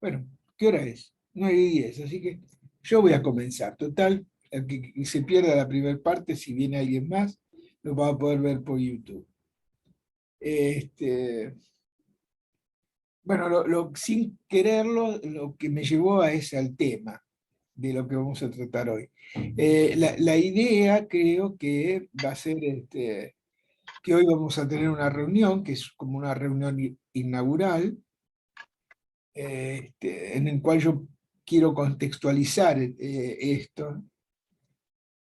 Bueno, ¿qué hora es? 9:10, así que yo voy a comenzar. Total, el que se pierda la primera parte, si viene alguien más, lo va a poder ver por YouTube. Este, bueno, sin quererlo, lo que me llevó a ese al tema de lo que vamos a tratar hoy. La idea creo que va a ser que hoy vamos a tener una reunión, que es como una reunión inaugural, en el cual yo quiero contextualizar esto,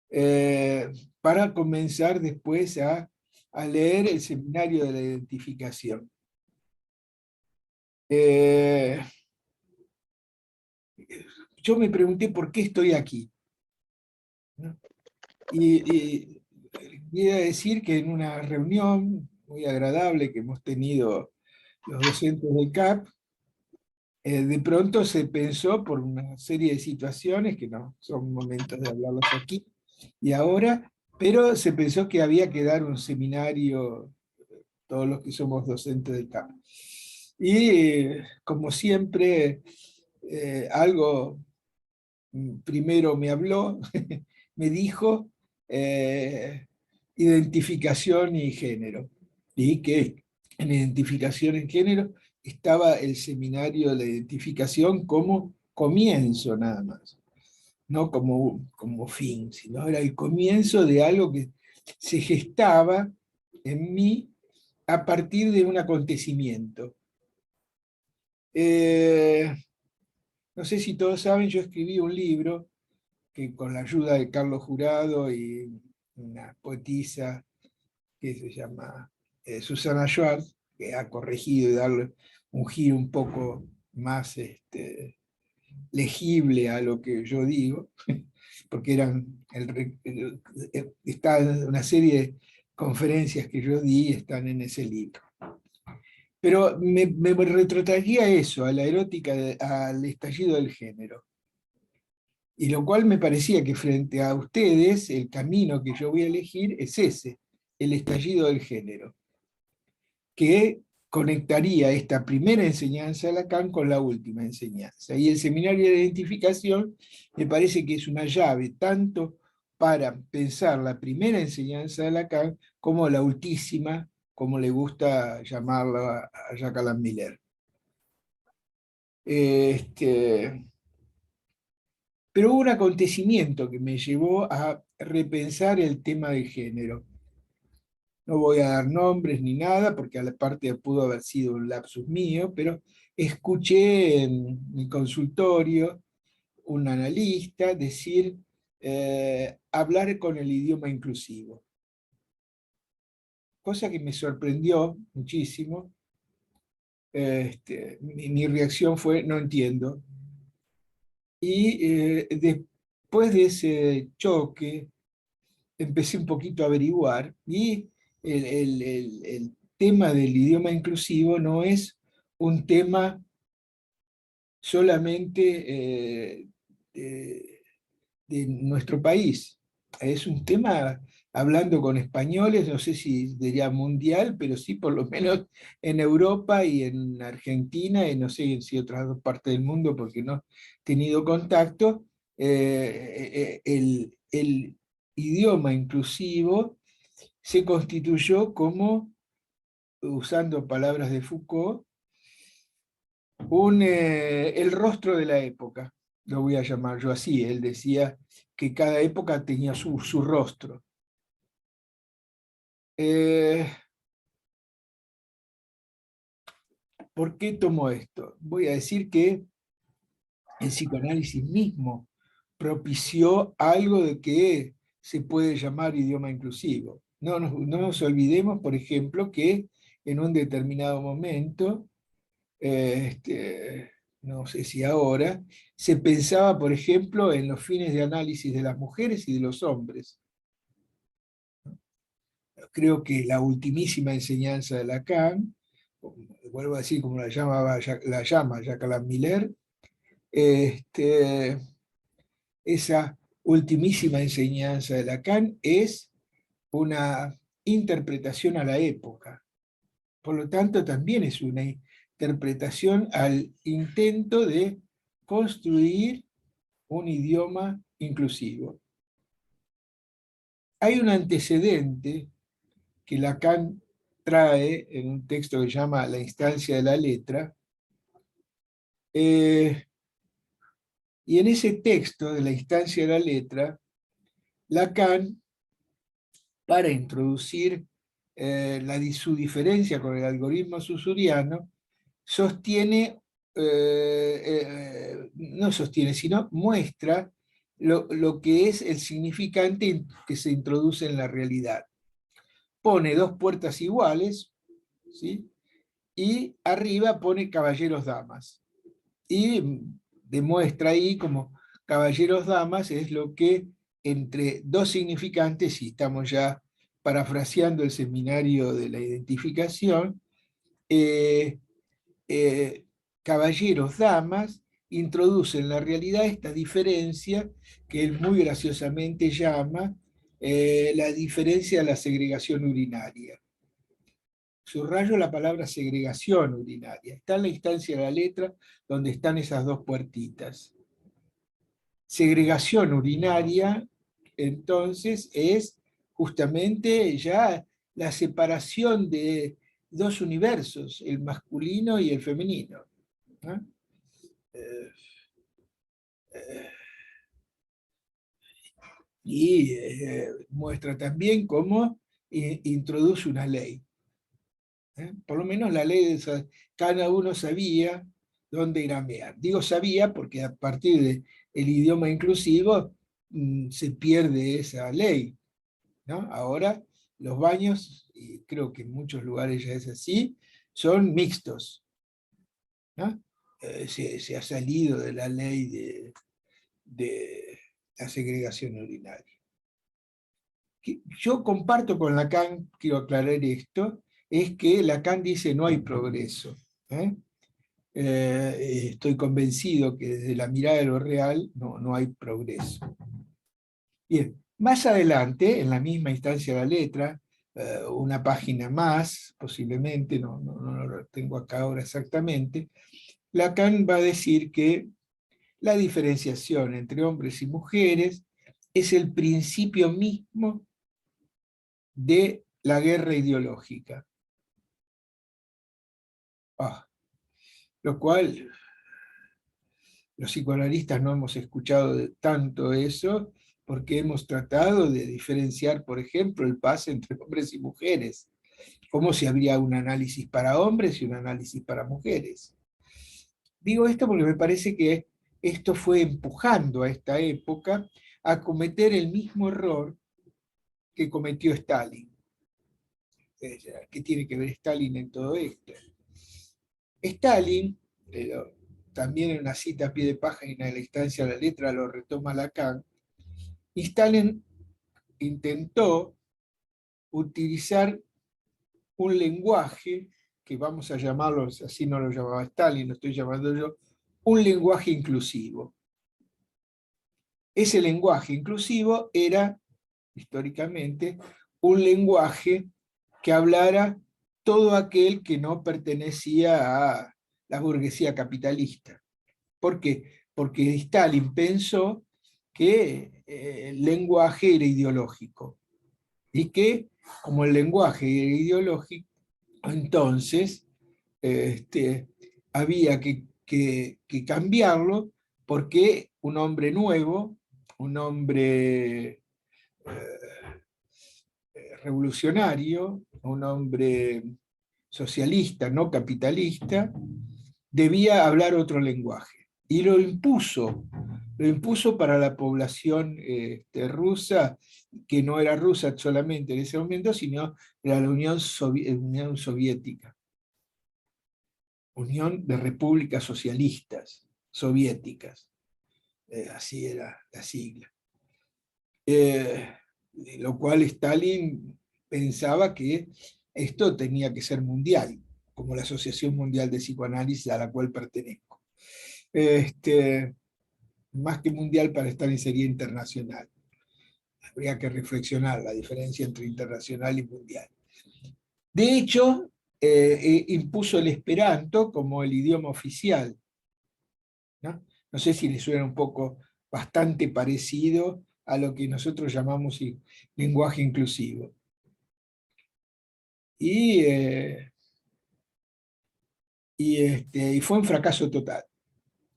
eh, para comenzar después a leer el seminario de la identificación. Eh, yo me pregunté por qué estoy aquí, ¿no? Y voy a decir que en una reunión muy agradable que hemos tenido los docentes del CAP, de pronto se pensó por una serie de situaciones, que no son momentos de hablarlas aquí y ahora, pero se pensó que había que dar un seminario, todos los que somos docentes del CAP. Y como siempre, algo primero me habló, me dijo identificación y género, y que en identificación en género estaba el seminario de la identificación como comienzo nada más, no como fin, sino era el comienzo de algo que se gestaba en mí a partir de un acontecimiento. Eh, no sé si todos saben, yo escribí un libro que con la ayuda de Carlos Jurado y una poetisa que se llama Susana Schwartz, que ha corregido y darle un giro un poco más legible a lo que yo digo, porque está una serie de conferencias que yo di están en ese libro. Pero me retrotraía a eso, a la erótica, al estallido del género. Y lo cual me parecía que frente a ustedes, el camino que yo voy a elegir es ese, el estallido del género, que conectaría esta primera enseñanza de Lacan con la última enseñanza. Y el seminario de identificación me parece que es una llave tanto para pensar la primera enseñanza de Lacan como la ultísima, como le gusta llamarla a Jacques Miller. Pero hubo un acontecimiento que me llevó a repensar el tema del género. No voy a dar nombres ni nada, porque a la parte pudo haber sido un lapsus mío, pero escuché en mi consultorio un analista decir, hablar con el idioma inclusivo. Cosa que me sorprendió muchísimo. Mi reacción fue, no entiendo. Y después de ese choque, empecé un poquito a averiguar y el tema del idioma inclusivo no es un tema solamente de nuestro país, es un tema, hablando con españoles, no sé si diría mundial, pero sí por lo menos en Europa y en Argentina, y no sé si otras dos partes del mundo, porque no he tenido contacto, el idioma inclusivo se constituyó como, usando palabras de Foucault, el rostro de la época, lo voy a llamar yo así. Él decía que cada época tenía su rostro. Eh, ¿Por qué tomo esto? Voy a decir que el psicoanálisis mismo propició algo de que se puede llamar idioma inclusivo. No nos olvidemos, por ejemplo, que en un determinado momento, no sé si ahora, se pensaba, por ejemplo, en los fines de análisis de las mujeres y de los hombres. Creo que la ultimísima enseñanza de Lacan, vuelvo a decir como la llama Jacques Miller, esa ultimísima enseñanza de Lacan es una interpretación a la época. Por lo tanto, también es una interpretación al intento de construir un idioma inclusivo. Hay un antecedente que Lacan trae en un texto que se llama La instancia de la letra, y en ese texto de La instancia de la letra, Lacan, para introducir su diferencia con el algoritmo susuriano, sostiene, no sostiene, sino muestra lo que es el significante que se introduce en la realidad. Pone dos puertas iguales, ¿sí? Y arriba pone caballeros-damas. Y demuestra ahí como caballeros-damas es lo que entre dos significantes, y estamos ya parafraseando el seminario de la identificación, caballeros-damas introduce en la realidad esta diferencia que él muy graciosamente llama la diferencia de la segregación urinaria. Subrayo la palabra segregación urinaria. Está en la instancia de la letra donde están esas dos puertitas. Segregación urinaria, entonces, es justamente ya la separación de dos universos, el masculino y el femenino, ¿no? Y muestra también cómo introduce una ley. Por lo menos la ley de cada uno sabía dónde gramear. Digo sabía porque a partir del idioma inclusivo se pierde esa ley, ¿no? Ahora los baños, y creo que en muchos lugares ya es así, son mixtos, ¿no? Se ha salido de la ley de la segregación urinaria. Yo comparto con Lacan, quiero aclarar esto, es que Lacan dice no hay progreso. Estoy convencido que desde la mirada de lo real no hay progreso. Bien, más adelante, en la misma instancia de la letra, una página más, posiblemente, no lo tengo acá ahora exactamente, Lacan va a decir que la diferenciación entre hombres y mujeres es el principio mismo de la guerra ideológica. Lo cual, los psicoanalistas no hemos escuchado tanto eso, porque hemos tratado de diferenciar, por ejemplo, el pase entre hombres y mujeres, como si habría un análisis para hombres y un análisis para mujeres. Digo esto porque me parece que esto fue empujando a esta época a cometer el mismo error que cometió Stalin. ¿Qué tiene que ver Stalin en todo esto? Stalin, también en una cita a pie de página de la instancia de la letra lo retoma Lacan, y Stalin intentó utilizar un lenguaje que vamos a llamarlo, así no lo llamaba Stalin, lo estoy llamando yo, un lenguaje inclusivo. Ese lenguaje inclusivo era, históricamente, un lenguaje que hablara todo aquel que no pertenecía a la burguesía capitalista. ¿Por qué? Porque Stalin pensó que el lenguaje era ideológico y que como el lenguaje era ideológico, entonces había que cambiarlo porque un hombre nuevo, un hombre revolucionario, un hombre socialista, no capitalista, debía hablar otro lenguaje. Y lo impuso para la población rusa, que no era rusa solamente en ese momento, sino era la Unión Soviética. Unión de Repúblicas Socialistas Soviéticas. Así era la sigla. Lo cual Stalin pensaba que esto tenía que ser mundial, como la Asociación Mundial de Psicoanálisis a la cual pertenezco. Más que mundial para Stalin sería internacional. Habría que reflexionar la diferencia entre internacional y mundial. De hecho, impuso el esperanto como el idioma oficial, ¿no? No sé si le suena un poco bastante parecido a lo que nosotros llamamos lenguaje inclusivo. Y fue un fracaso total.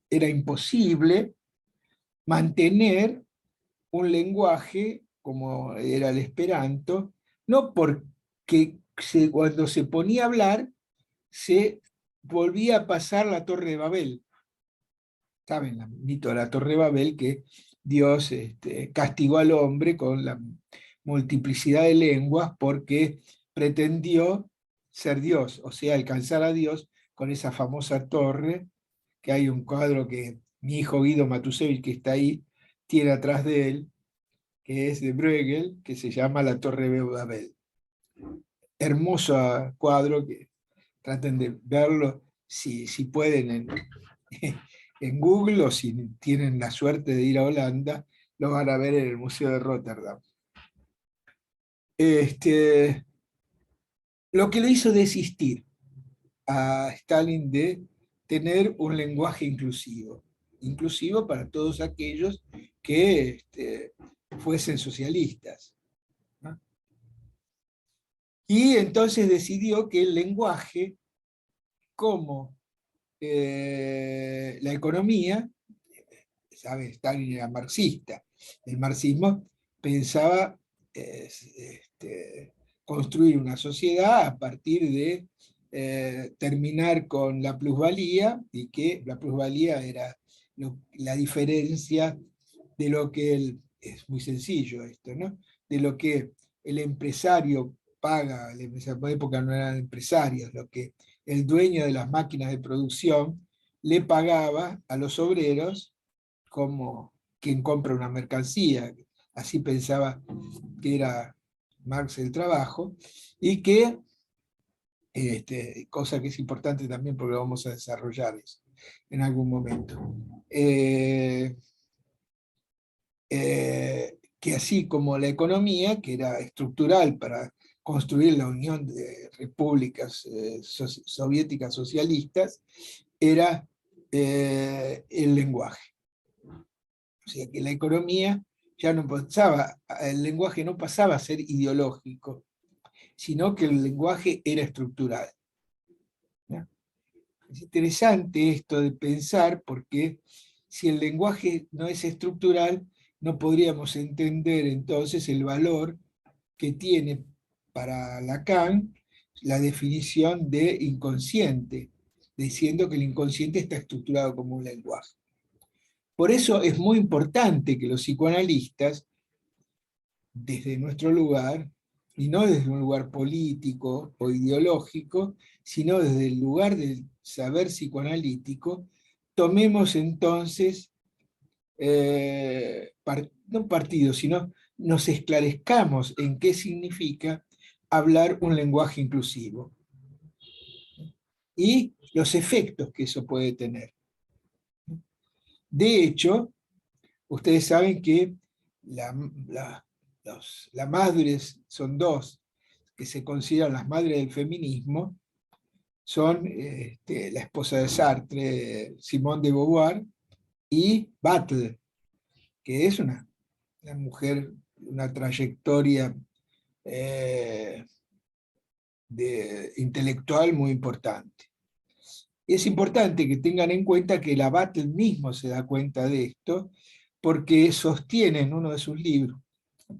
Era imposible mantener un lenguaje como era el esperanto, no porque cuando se ponía a hablar se volvía a pasar la Torre de Babel. ¿Saben? El mito de la Torre de Babel, que Dios castigó al hombre con la multiplicidad de lenguas porque pretendió ser Dios, o sea, alcanzar a Dios con esa famosa torre, que hay un cuadro que mi hijo Guido Matusevich, que está ahí, tiene atrás de él, que es de Bruegel, que se llama La Torre de Babel. Hermoso cuadro, que traten de verlo si pueden en Google, o si tienen la suerte de ir a Holanda, lo van a ver en el Museo de Rotterdam. Lo que le hizo desistir a Stalin de tener un lenguaje inclusivo para todos aquellos que fuesen socialistas, ¿no? Y entonces decidió que el lenguaje, como la economía, ¿sabe? Stalin era marxista. El marxismo pensaba construir una sociedad a partir de terminar con la plusvalía, y que la plusvalía era la diferencia de lo que es muy sencillo esto, ¿no? De lo que el empresario paga, en esa época no eran empresarios, lo que el dueño de las máquinas de producción le pagaba a los obreros como quien compra una mercancía. Así pensaba que era Marx el trabajo, y que, cosa que es importante también porque lo vamos a desarrollar eso en algún momento, que así como la economía, que era estructural para construir la Unión de Repúblicas Soviéticas Socialistas, era el lenguaje. O sea que la economía ya no pasaba, el lenguaje no pasaba a ser ideológico, sino que el lenguaje era estructural, ¿no? Es interesante esto de pensar, porque si el lenguaje no es estructural, no podríamos entender entonces el valor que tiene para Lacan la definición de inconsciente, diciendo que el inconsciente está estructurado como un lenguaje. Por eso es muy importante que los psicoanalistas, desde nuestro lugar, y no desde un lugar político o ideológico, sino desde el lugar del saber psicoanalítico, tomemos entonces, no partido, sino nos esclarezcamos en qué significa hablar un lenguaje inclusivo y los efectos que eso puede tener. De hecho, ustedes saben que las madres son dos, que se consideran las madres del feminismo, son la esposa de Sartre, Simone de Beauvoir, y Butler, que es una mujer, una trayectoria intelectual muy importante. Y es importante que tengan en cuenta que la Butler mismo se da cuenta de esto, porque sostiene en uno de sus libros,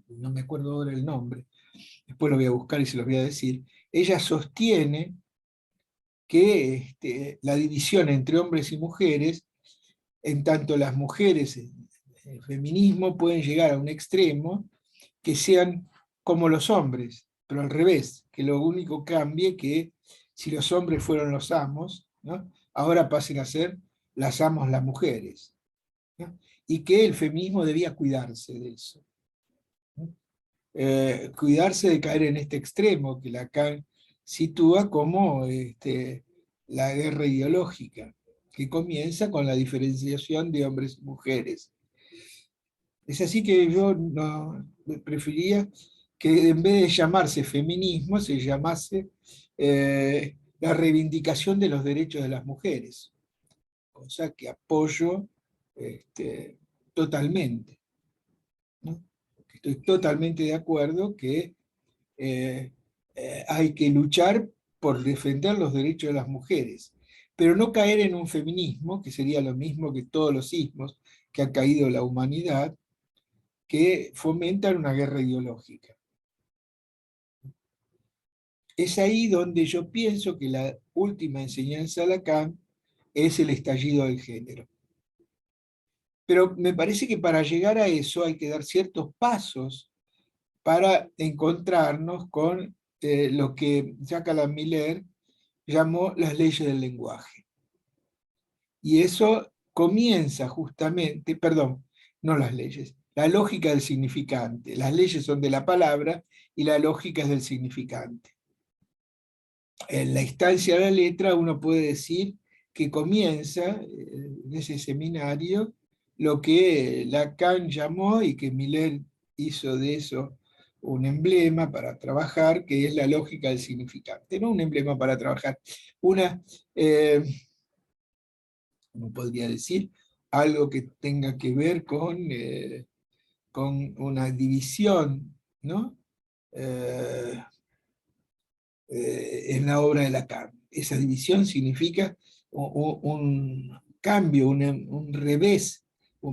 no me acuerdo ahora el nombre, después lo voy a buscar y se los voy a decir, ella sostiene que la división entre hombres y mujeres, en tanto las mujeres en el feminismo pueden llegar a un extremo que sean como los hombres, pero al revés, que lo único cambie que si los hombres fueron los amos, ¿no?, ahora pasen a ser las amos las mujeres, ¿no? Y que el feminismo debía cuidarse de eso, ¿no? Cuidarse de caer en este extremo que Lacan sitúa como la guerra ideológica, que comienza con la diferenciación de hombres y mujeres. Es así que yo no, preferiría que en vez de llamarse feminismo, se llamase la reivindicación de los derechos de las mujeres, cosa que apoyo totalmente, ¿no? Estoy totalmente de acuerdo que eh, hay que luchar por defender los derechos de las mujeres, pero no caer en un feminismo, que sería lo mismo que todos los sismos que ha caído la humanidad, que fomentan una guerra ideológica. Es ahí donde yo pienso que la última enseñanza de Lacan es el estallido del género. Pero me parece que para llegar a eso hay que dar ciertos pasos para encontrarnos con lo que Jacques Miller llamó las leyes del lenguaje. Y eso comienza justamente, perdón, no las leyes, la lógica del significante. Las leyes son de la palabra y la lógica es del significante. En la instancia de la letra uno puede decir que comienza en ese seminario lo que Lacan llamó y que Miller hizo de eso un emblema para trabajar, que es la lógica del significante. No un emblema para trabajar, una, ¿cómo podría decir? Algo que tenga que ver con una división, ¿no? Eh, en la obra de Lacan. Esa división significa un cambio, un revés,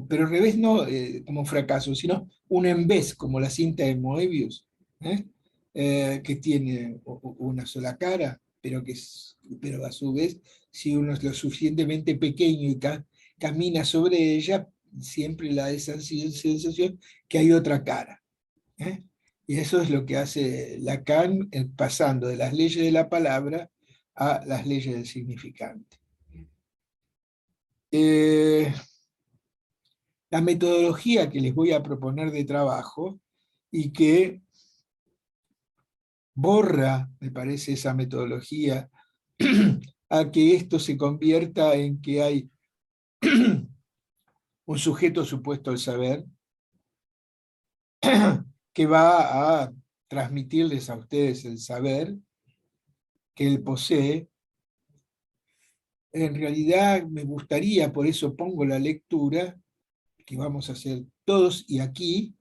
pero revés no como fracaso, sino un envés, como la cinta de Moebius, ¿eh? Que tiene una sola cara, pero a su vez, si uno es lo suficientemente pequeño y camina sobre ella, siempre da esa sensación que hay otra cara. ¿Eh? Y eso es lo que hace Lacan pasando de las leyes de la palabra a las leyes del significante. Eh, la metodología que les voy a proponer de trabajo y que borra, me parece, esa metodología a que esto se convierta en que hay un sujeto supuesto al saber que va a transmitirles a ustedes el saber que él posee. En realidad me gustaría, por eso pongo la lectura, que vamos a hacer todos y aquí,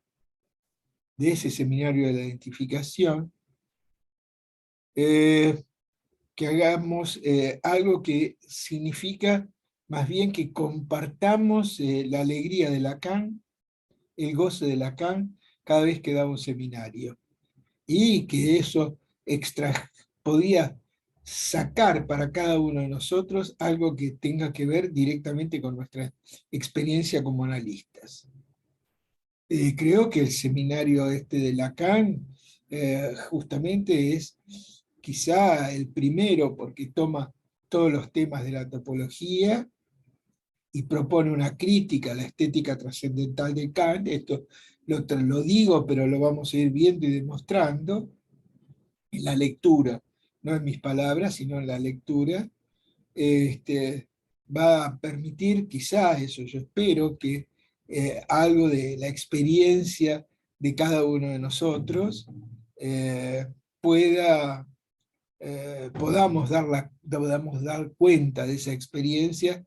de ese seminario de la identificación, que hagamos algo que significa más bien que compartamos la alegría de Lacan, el goce de Lacan, cada vez que da un seminario. Y que eso podía sacar para cada uno de nosotros algo que tenga que ver directamente con nuestra experiencia como analistas. Creo que el seminario este de Lacan justamente es quizá el primero porque toma todos los temas de la topología y propone una crítica a la estética trascendental de Kant. Esto lo digo, pero lo vamos a ir viendo y demostrando en la lectura, no en mis palabras, sino en la lectura. Va a permitir, quizás, eso yo espero, que algo de la experiencia de cada uno de nosotros eh, pueda, podamos dar cuenta de esa experiencia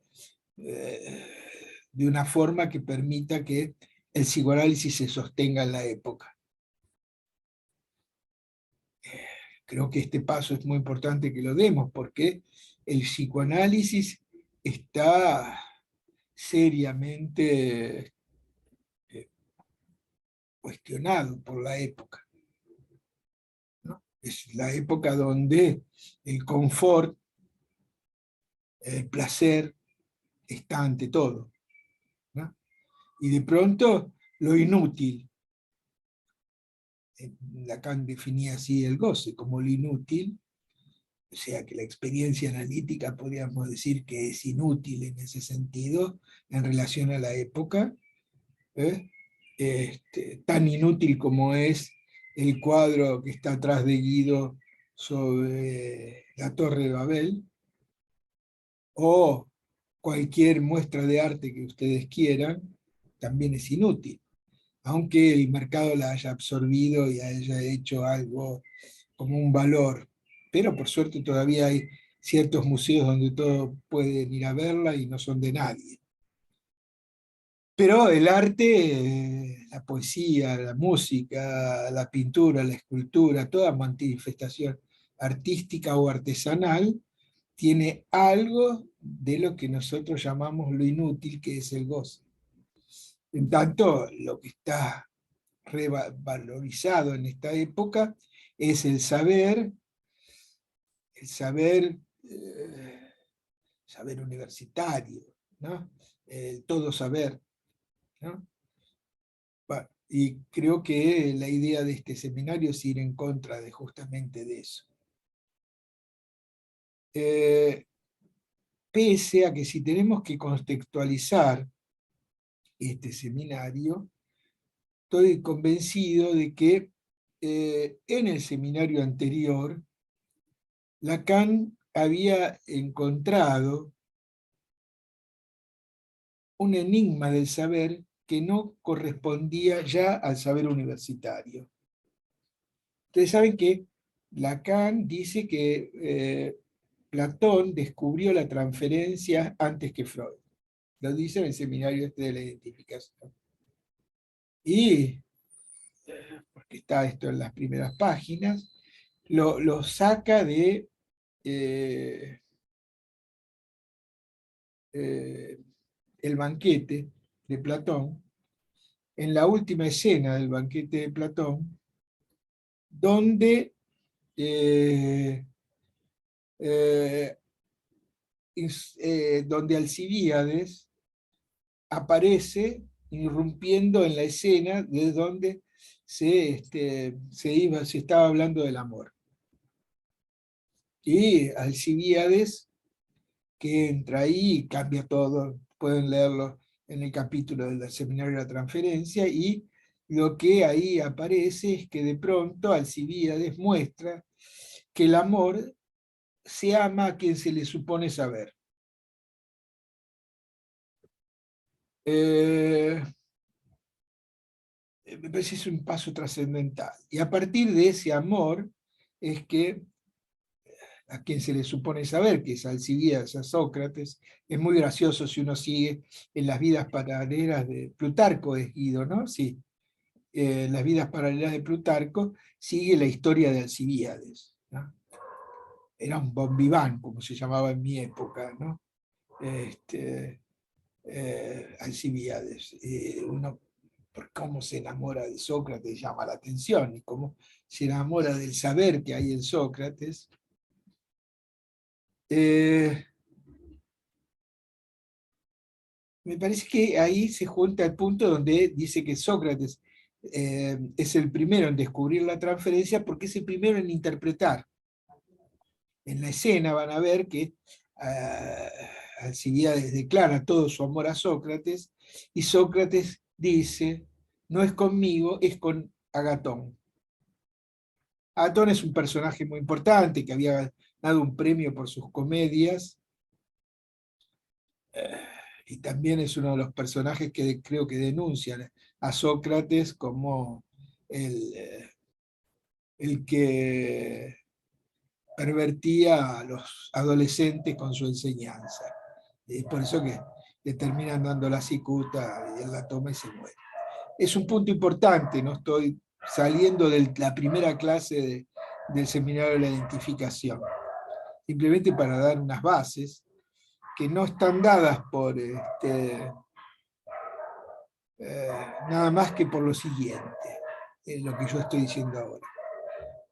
de una forma que permita que el psicoanálisis se sostenga en la época. Creo que este paso es muy importante que lo demos porque el psicoanálisis está seriamente cuestionado por la época, ¿no? Es la época donde el confort, el placer está ante todo, ¿no? Y de pronto lo inútil, Lacan definía así el goce como lo inútil, o sea que la experiencia analítica podríamos decir que es inútil en ese sentido en relación a la época, ¿eh? Tan inútil como es el cuadro que está atrás de Guido sobre la Torre de Babel, o cualquier muestra de arte que ustedes quieran, también es inútil. aunque el mercado la haya absorbido y haya hecho algo como un valor. Pero por suerte todavía hay ciertos museos donde todos pueden ir a verla y no son de nadie. Pero el arte, la poesía, la música, la pintura, la escultura, toda manifestación artística o artesanal tiene algo de lo que nosotros llamamos lo inútil, que es el goce. En tanto, lo que está revalorizado en esta época es el saber universitario, ¿no? El todo saber, ¿no? Y creo que la idea de este seminario es ir en contra de justamente de eso. Pese a que si tenemos que contextualizar este seminario, estoy convencido de que en el seminario anterior, Lacan había encontrado un enigma del saber que no correspondía ya al saber universitario. Ustedes saben que Lacan dice que Platón descubrió la transferencia antes que Freud. Lo dice en el seminario este de la identificación. Y, porque está esto en las primeras páginas, lo saca de el banquete de Platón, en la última escena del banquete de Platón, donde eh, donde Alcibíades aparece irrumpiendo en la escena de donde se estaba hablando del amor. Y Alcibíades, que entra ahí y cambia todo, pueden leerlo en el capítulo del seminario de la transferencia, y lo que ahí aparece es que de pronto Alcibíades muestra que el amor se ama a quien se le supone saber. Me parece que es un paso trascendental. Y a partir de ese amor es que a quien se le supone saber, que es Alcibíades, a Sócrates, es muy gracioso si uno sigue en las vidas paralelas de Plutarco, es Guido, ¿no? Sí, las vidas paralelas de Plutarco sigue la historia de Alcibíades, ¿no? Era un bon vivant, como se llamaba en mi época, ¿no? Alcibíades. Uno, por cómo se enamora de Sócrates llama la atención, y cómo se enamora del saber que hay en Sócrates. Me parece que ahí se junta el punto donde dice que Sócrates es el primero en descubrir la transferencia porque es el primero en interpretar. En la escena van a ver que Alcibíades declara todo su amor a Sócrates, y Sócrates dice, no es conmigo, es con Agatón. Agatón es un personaje muy importante que había dado un premio por sus comedias, y también es uno de los personajes que creo que denuncian a Sócrates como el que pervertía a los adolescentes con su enseñanza. Es por eso que le terminan dando la cicuta y él la toma y se muere. Es un punto importante, no estoy saliendo de la primera clase del seminario de la identificación, simplemente para dar unas bases que no están dadas por nada más que por lo siguiente, lo que yo estoy diciendo ahora.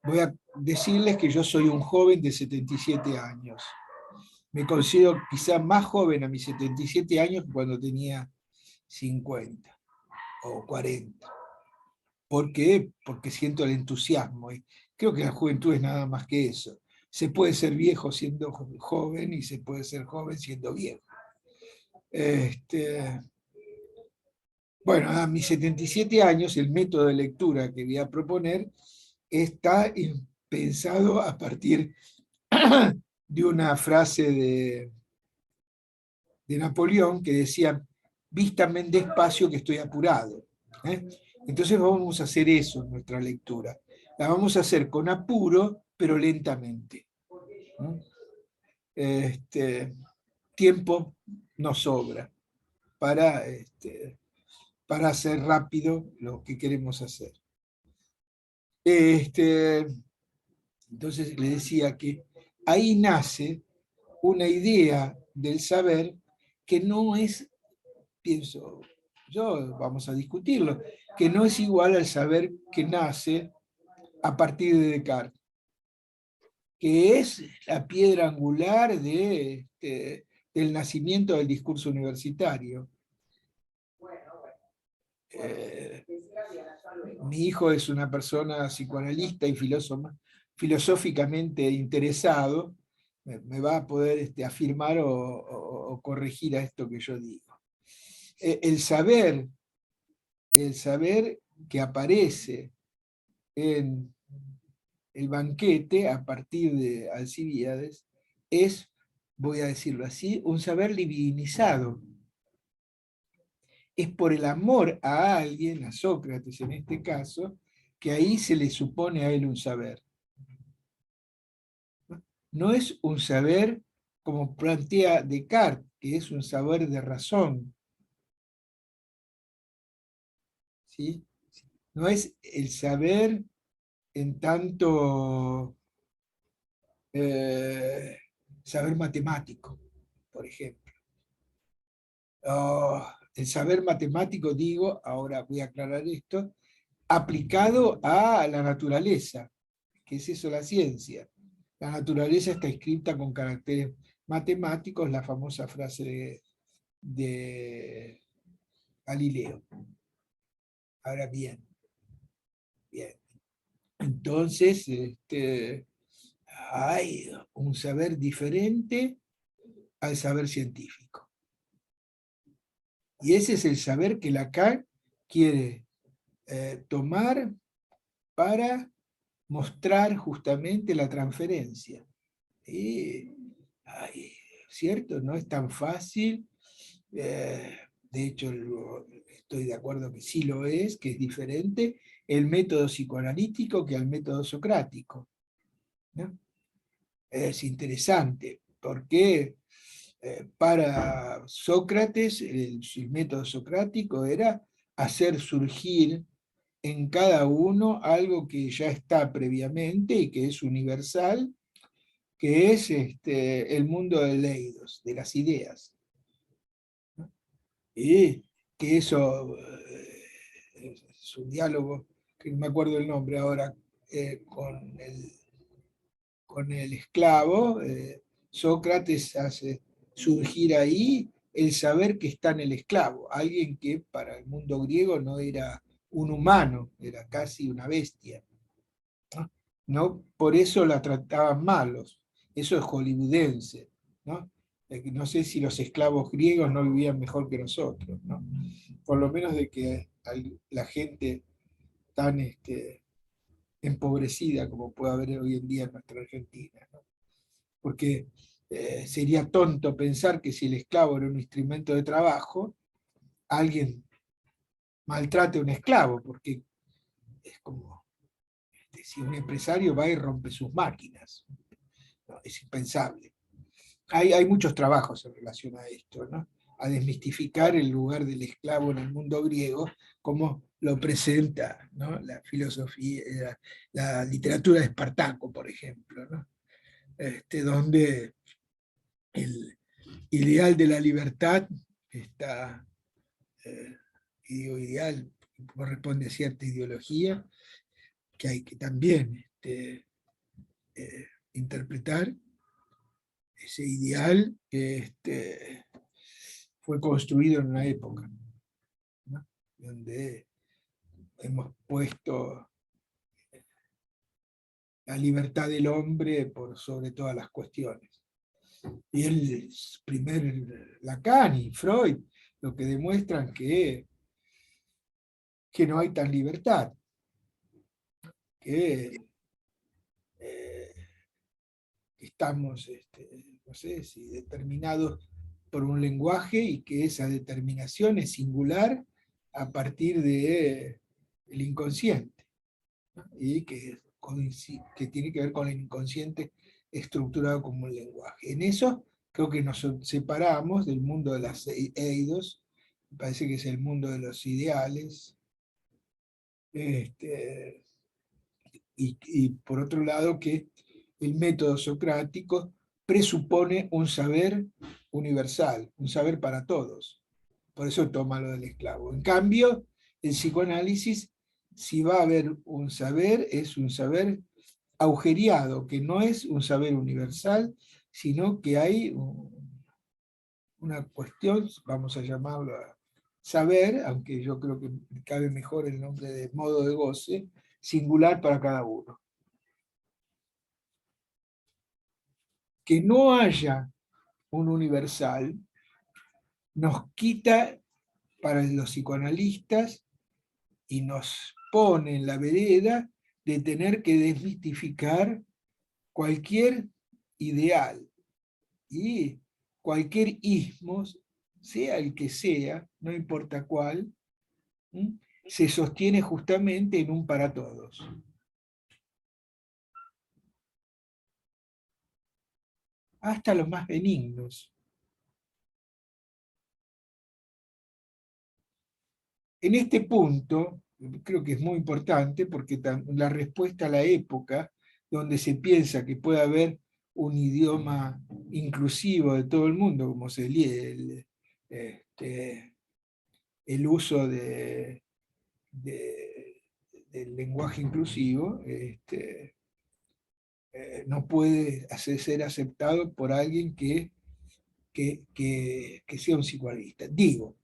Voy a decirles que yo soy un joven de 77 años. Me considero quizá más joven a mis 77 años que cuando tenía 50 o 40. ¿Por qué? Porque siento el entusiasmo. Y creo que la juventud es nada más que eso. Se puede ser viejo siendo joven y se puede ser joven siendo viejo. Bueno, a mis 77 años, el método de lectura que voy a proponer está pensado a partir de una frase de Napoleón que decía, vístame despacio que estoy apurado. Entonces vamos a hacer eso en nuestra lectura. La vamos a hacer con apuro, pero lentamente. ¿No? Tiempo nos sobra para, para hacer rápido lo que queremos hacer. Entonces le decía que ahí nace una idea del saber que no es, pienso yo, vamos a discutirlo, que no es igual al saber que nace a partir de Descartes, que es la piedra angular del nacimiento del discurso universitario. Mi hijo es una persona psicoanalista y filosóficamente interesado, me va a poder afirmar o corregir a esto que yo digo. El saber que aparece en el banquete a partir de Alcibíades es, voy a decirlo así, un saber divinizado. Es por el amor a alguien, a Sócrates en este caso, que ahí se le supone a él un saber. No es un saber como plantea Descartes, que es un saber de razón. ¿Sí? No es el saber en tanto saber matemático, por ejemplo. El saber matemático, digo, ahora voy a aclarar esto, aplicado a la naturaleza, que es eso la ciencia. La naturaleza está escrita con caracteres matemáticos, la famosa frase de Galileo. Ahora bien, bien. Entonces, hay un saber diferente al saber científico. Y ese es el saber que Lacan quiere tomar para mostrar justamente la transferencia. Y, ¿cierto? No es tan fácil. De hecho, estoy de acuerdo que sí lo es, que es diferente el método psicoanalítico que el método socrático, ¿no? Es interesante, porque para Sócrates el método socrático era hacer surgir en cada uno algo que ya está previamente y que es universal, que es el mundo de Leidos, de las ideas. ¿No? Y que eso es un diálogo, que no me acuerdo el nombre ahora, con el esclavo. Sócrates hace surgir ahí el saber que está en el esclavo, alguien que para el mundo griego no era un humano, era casi una bestia. ¿No? ¿No? Por eso la trataban malos. Eso es hollywoodense. ¿No? No sé si los esclavos griegos no vivían mejor que nosotros, ¿no? Por lo menos de que la gente tan empobrecida como puede haber hoy en día en nuestra Argentina, ¿no? Porque sería tonto pensar que si el esclavo era un instrumento de trabajo, alguien maltrate a un esclavo, porque es como si un empresario va y rompe sus máquinas. No, es impensable. Hay muchos trabajos en relación a esto, ¿no? A desmistificar el lugar del esclavo en el mundo griego, como lo presenta, ¿no? La filosofía, la literatura de Espartaco, por ejemplo, ¿no? Donde el ideal de la libertad está, y digo ideal, corresponde a cierta ideología que hay que también interpretar. Ese ideal que fue construido en una época, ¿no? Donde hemos puesto la libertad del hombre por sobre todas las cuestiones. Y el primer Lacan y Freud lo que demuestran que no hay tan libertad, que eh, estamos, no sé si determinados por un lenguaje y que esa determinación es singular a partir de el inconsciente, ¿no? Y que tiene que ver con el inconsciente estructurado como un lenguaje. En eso creo que nos separamos del mundo de las eidos, me parece que es el mundo de los ideales, este, y por otro lado que el método socrático presupone un saber universal, un saber para todos. Por eso toma lo del esclavo. En cambio, el psicoanálisis, si va a haber un saber, es un saber agujereado, que no es un saber universal, sino que hay una cuestión, vamos a llamarlo saber, aunque yo creo que cabe mejor el nombre de modo de goce, singular para cada uno. Que no haya un universal nos quita para los psicoanalistas y nos pone en la vereda de tener que desmitificar cualquier ideal y cualquier ismos, sea el que sea, no importa cuál, se sostiene justamente en un para todos. Hasta los más benignos. En este punto, creo que es muy importante porque la respuesta a la época donde se piensa que puede haber un idioma inclusivo de todo el mundo, como sería el uso del lenguaje inclusivo, no puede ser aceptado por alguien que sea un psicoanalista. Digo,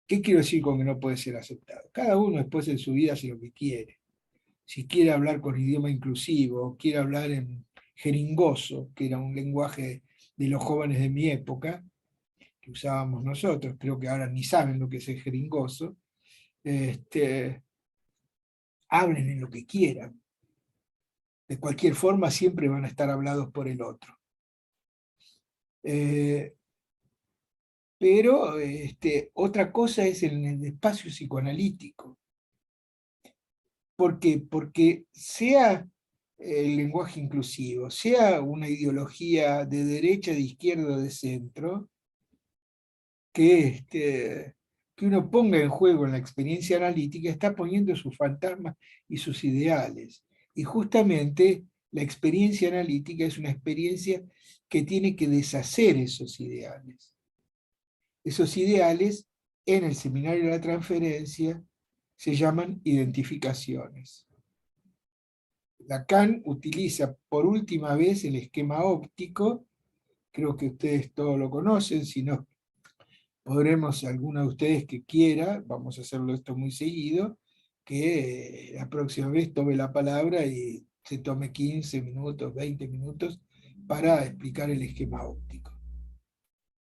¿qué quiero decir con que no puede ser aceptado? Cada uno después en su vida hace lo que quiere. Si quiere hablar con idioma inclusivo, quiere hablar en jeringoso, que era un lenguaje de los jóvenes de mi época, que usábamos nosotros, creo que ahora ni saben lo que es el jeringoso, hablen en lo que quieran. De cualquier forma siempre van a estar hablados por el otro. Pero otra cosa es en el espacio psicoanalítico. ¿Por qué? Porque sea el lenguaje inclusivo, sea una ideología de derecha, de izquierda o de centro, que uno ponga en juego en la experiencia analítica, está poniendo sus fantasmas y sus ideales. Y justamente la experiencia analítica es una experiencia que tiene que deshacer esos ideales. Esos ideales, en el seminario de la transferencia, se llaman identificaciones. Lacan utiliza por última vez el esquema óptico, creo que ustedes todos lo conocen, si no, podremos, alguno de ustedes que quiera, vamos a hacerlo esto muy seguido, que la próxima vez tome la palabra y se tome 15 minutos, 20 minutos para explicar el esquema óptico.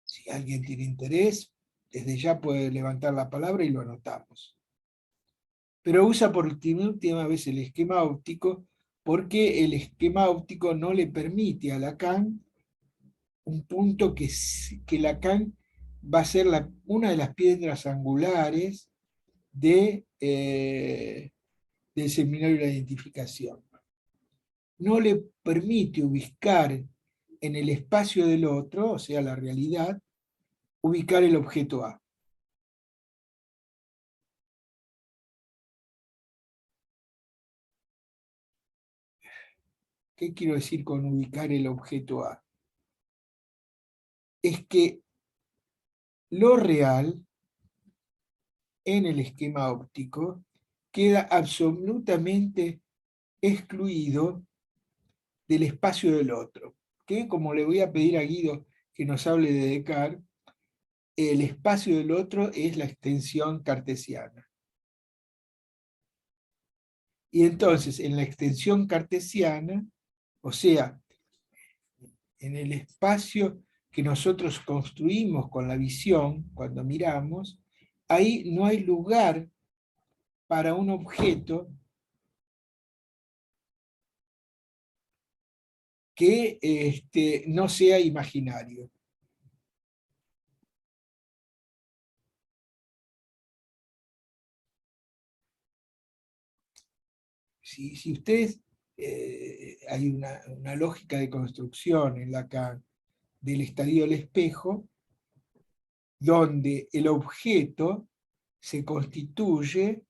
Si alguien tiene interés, desde ya puede levantar la palabra y lo anotamos. Pero usa por última vez el esquema óptico porque el esquema óptico no le permite a Lacan un punto que Lacan va a ser una de las piedras angulares del seminario de la identificación. No le permite ubicar en el espacio del otro, o sea, la realidad, ubicar el objeto A. ¿Qué quiero decir con ubicar el objeto A? Es que lo real en el esquema óptico queda absolutamente excluido del espacio del otro, que como le voy a pedir a Guido que nos hable de Descartes, el espacio del otro es la extensión cartesiana. Y entonces, en la extensión cartesiana, o sea, en el espacio que nosotros construimos con la visión, cuando miramos, ahí no hay lugar para un objeto que no sea imaginario. Si ustedes, hay una lógica de construcción en Lacan del estadio del espejo, donde el objeto se constituye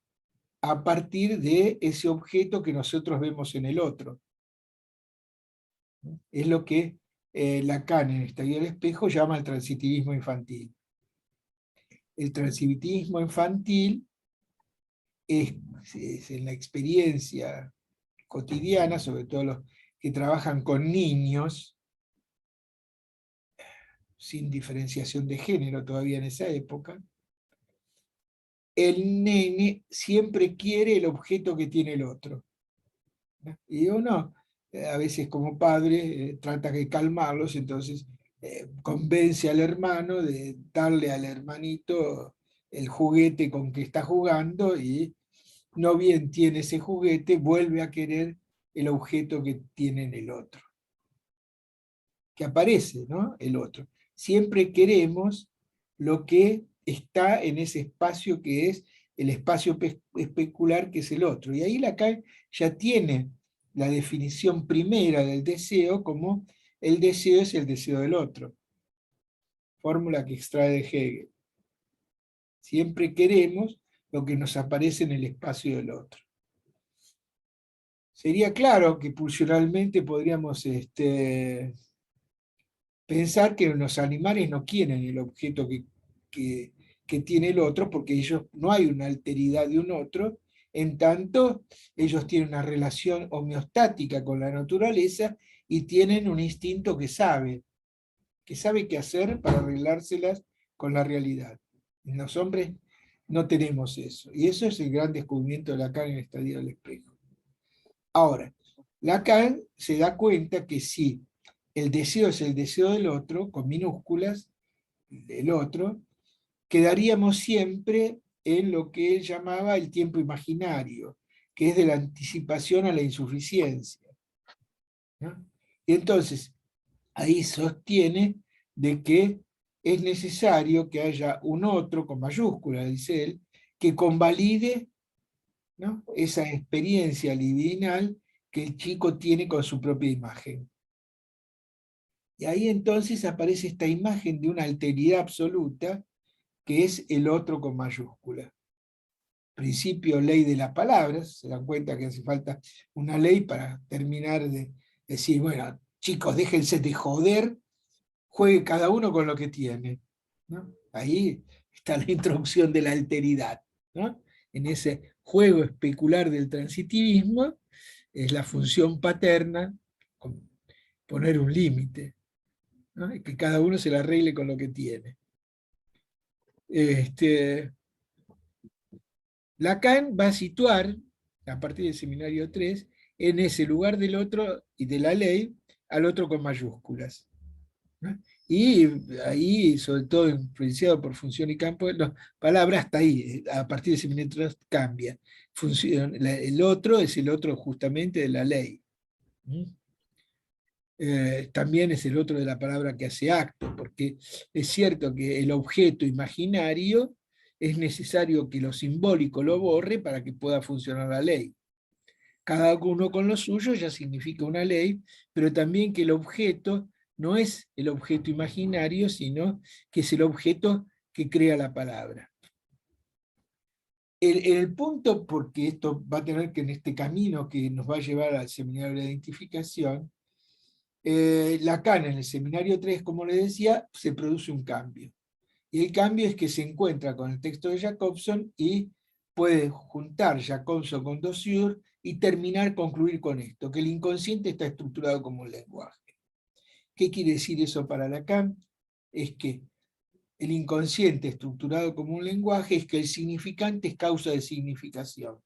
a partir de ese objeto que nosotros vemos en el otro. Es lo que Lacan en el estadio del espejo llama el transitivismo infantil. El transitivismo infantil es en la experiencia cotidiana, sobre todo los que trabajan con niños, sin diferenciación de género todavía en esa época, el nene siempre quiere el objeto que tiene el otro. Y uno, a veces como padre, trata de calmarlos, entonces convence al hermano de darle al hermanito el juguete con que está jugando, y no bien tiene ese juguete, vuelve a querer el objeto que tiene en el otro. Que aparece, ¿no? El otro. Siempre queremos lo que está en ese espacio que es el espacio especular, que es el otro. Y ahí Lacan ya tiene la definición primera del deseo como el deseo es el deseo del otro. Fórmula que extrae de Hegel. Siempre queremos lo que nos aparece en el espacio del otro. Sería claro que pulsionalmente podríamos pensar que los animales no quieren el objeto que tiene el otro, porque ellos no hay una alteridad de un otro, en tanto ellos tienen una relación homeostática con la naturaleza y tienen un instinto que sabe qué hacer para arreglárselas con la realidad. Los hombres no tenemos eso, y eso es el gran descubrimiento de Lacan en el estadio del espejo. Ahora, Lacan se da cuenta que si el deseo es el deseo del otro, con minúsculas, del otro, quedaríamos siempre en lo que él llamaba el tiempo imaginario, que es de la anticipación a la insuficiencia, ¿no? Y entonces, ahí sostiene de que es necesario que haya un otro, con mayúscula, dice él, que convalide, ¿no?, esa experiencia libidinal que el chico tiene con su propia imagen. Y ahí entonces aparece esta imagen de una alteridad absoluta, que es el otro con mayúscula. Principio, ley de las palabras, se dan cuenta que hace falta una ley para terminar de decir, bueno, chicos, déjense de joder, juegue cada uno con lo que tiene, ¿no? Ahí está la introducción de la alteridad, ¿no? En ese juego especular del transitivismo, es la función paterna poner un límite, ¿no? Y que cada uno se la arregle con lo que tiene. Lacan va a situar, a partir del seminario 3, en ese lugar del otro y de la ley, al otro con mayúsculas, ¿no? Y ahí, sobre todo influenciado por función y campo, la palabra hasta ahí, a partir del seminario 3 cambia. El otro es el otro justamente de la ley. También es el otro de la palabra que hace acto, porque es cierto que el objeto imaginario es necesario que lo simbólico lo borre para que pueda funcionar la ley. Cada uno con lo suyo ya significa una ley, pero también que el objeto no es el objeto imaginario, sino que es el objeto que crea la palabra. El punto, porque esto va a tener que en este camino que nos va a llevar al seminario de la identificación, Lacan en el seminario 3, como le decía, se produce un cambio. Y el cambio es que se encuentra con el texto de Jacobson y puede juntar Jacobson con Saussure y concluir con esto, que el inconsciente está estructurado como un lenguaje. ¿Qué quiere decir eso para Lacan? Es que el inconsciente estructurado como un lenguaje es que el significante es causa de significación,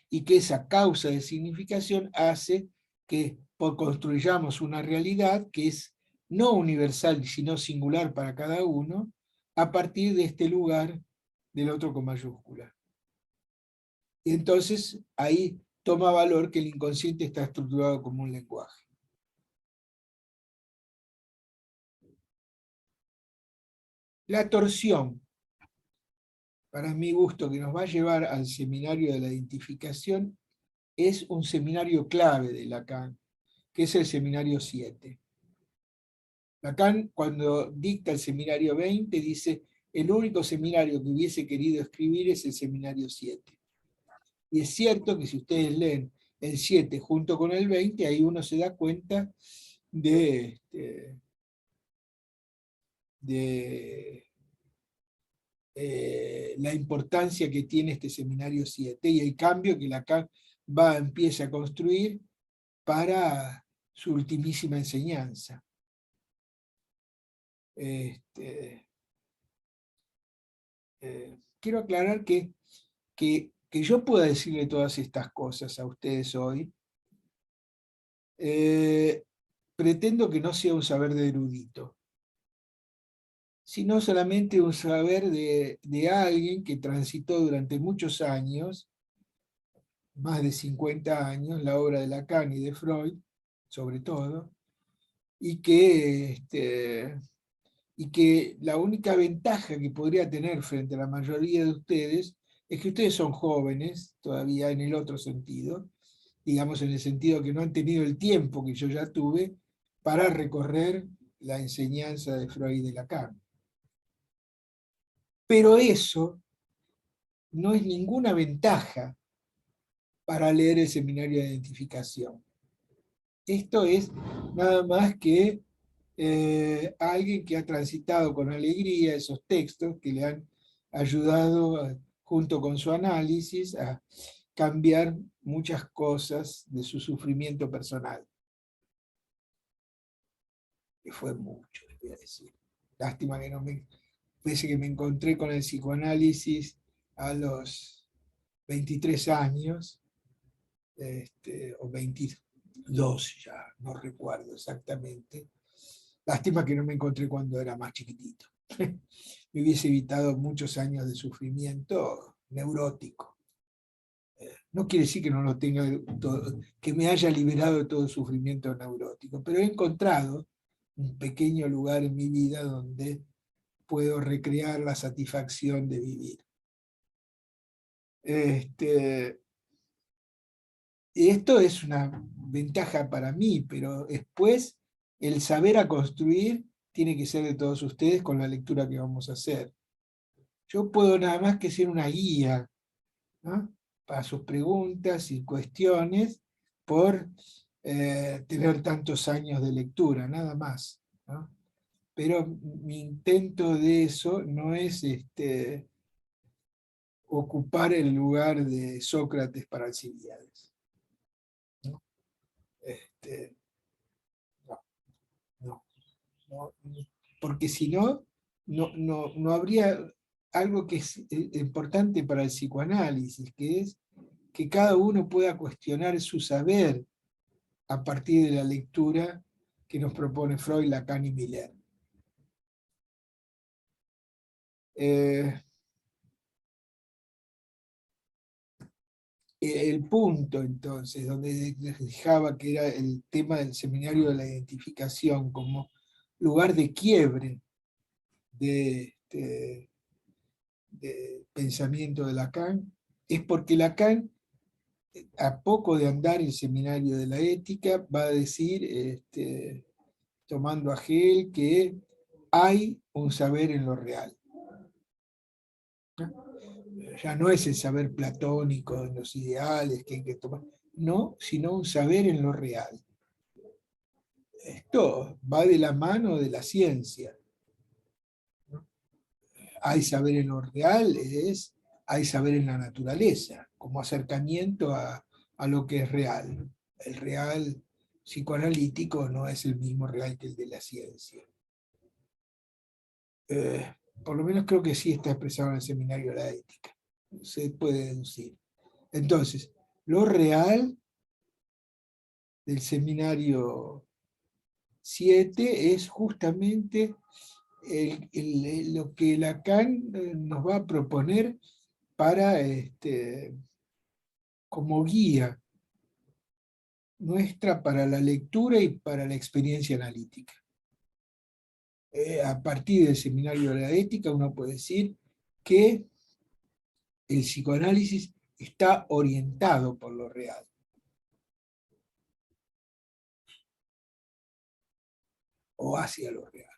y que esa causa de significación hace que construyamos una realidad que es no universal, sino singular para cada uno, a partir de este lugar del otro con mayúscula. Y entonces ahí toma valor que el inconsciente está estructurado como un lenguaje. La torsión, para mi gusto, que nos va a llevar al seminario de la identificación, es un seminario clave de Lacan, que es el seminario 7. Lacan, cuando dicta el seminario 20, dice, el único seminario que hubiese querido escribir es el seminario 7. Y es cierto que si ustedes leen el 7 junto con el 20, ahí uno se da cuenta de la importancia que tiene este seminario 7 y el cambio que Lacan empieza a construir para su ultimísima enseñanza. Quiero aclarar que yo pueda decirle todas estas cosas a ustedes hoy, pretendo que no sea un saber de erudito, sino solamente un saber de alguien que transitó durante muchos años, más de 50 años, la obra de Lacan y de Freud, sobre todo, y que la única ventaja que podría tener frente a la mayoría de ustedes es que ustedes son jóvenes, todavía en el otro sentido, digamos en el sentido que no han tenido el tiempo que yo ya tuve para recorrer la enseñanza de Freud y de Lacan. Pero eso no es ninguna ventaja para leer el seminario de identificación. Esto es nada más que alguien que ha transitado con alegría esos textos que le han ayudado, junto con su análisis, a cambiar muchas cosas de su sufrimiento personal. Que fue mucho, les voy a decir. Lástima que pese que me encontré con el psicoanálisis a los 23 años, o 22 ya, no recuerdo exactamente. Lástima que no me encontré cuando era más chiquitito. Me hubiese evitado muchos años de sufrimiento neurótico. No quiere decir que no lo tenga todo, que me haya liberado de todo sufrimiento neurótico, pero he encontrado un pequeño lugar en mi vida donde puedo recrear la satisfacción de vivir. Esto es una ventaja para mí, pero después el saber a construir tiene que ser de todos ustedes con la lectura que vamos a hacer. Yo puedo nada más que ser una guía, ¿no?, para sus preguntas y cuestiones por tener tantos años de lectura, nada más, ¿no? Pero mi intento de eso no es ocupar el lugar de Sócrates para Alcibiades, ¿no? No, no, no, porque si no, no habría algo que es importante para el psicoanálisis, que es que cada uno pueda cuestionar su saber a partir de la lectura que nos propone Freud, Lacan y Miller. El punto, entonces, donde dejaba que era el tema del seminario de la identificación como lugar de quiebre de pensamiento de Lacan, es porque Lacan, a poco de andar el seminario de la ética, va a decir, tomando a Hegel, que hay un saber en lo real. Ya no es el saber platónico en los ideales que hay que tomar, no, sino un saber en lo real. Esto va de la mano de la ciencia. Hay saber en lo real, hay saber en la naturaleza, como acercamiento a lo que es real. El real psicoanalítico no es el mismo real que el de la ciencia. Por lo menos creo que sí está expresado en el seminario de la ética. Se puede deducir. Entonces, lo real del seminario 7 es justamente lo que Lacan nos va a proponer para, como guía nuestra para la lectura y para la experiencia analítica. A partir del seminario de la ética uno puede decir que el psicoanálisis está orientado por lo real. o hacia lo real.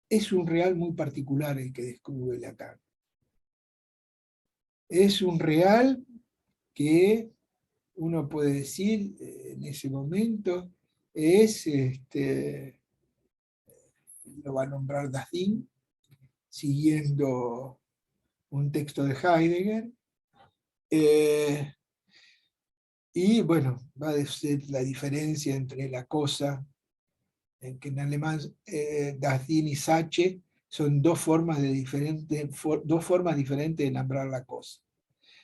Es un real muy particular el que descubre Lacan. Es un real que uno puede decir en ese momento es, lo va a nombrar Dassin, siguiendo un texto de Heidegger, y bueno, va a ser la diferencia entre la cosa, en que en alemán das Ding y Sache son dos formas diferentes de nombrar la cosa.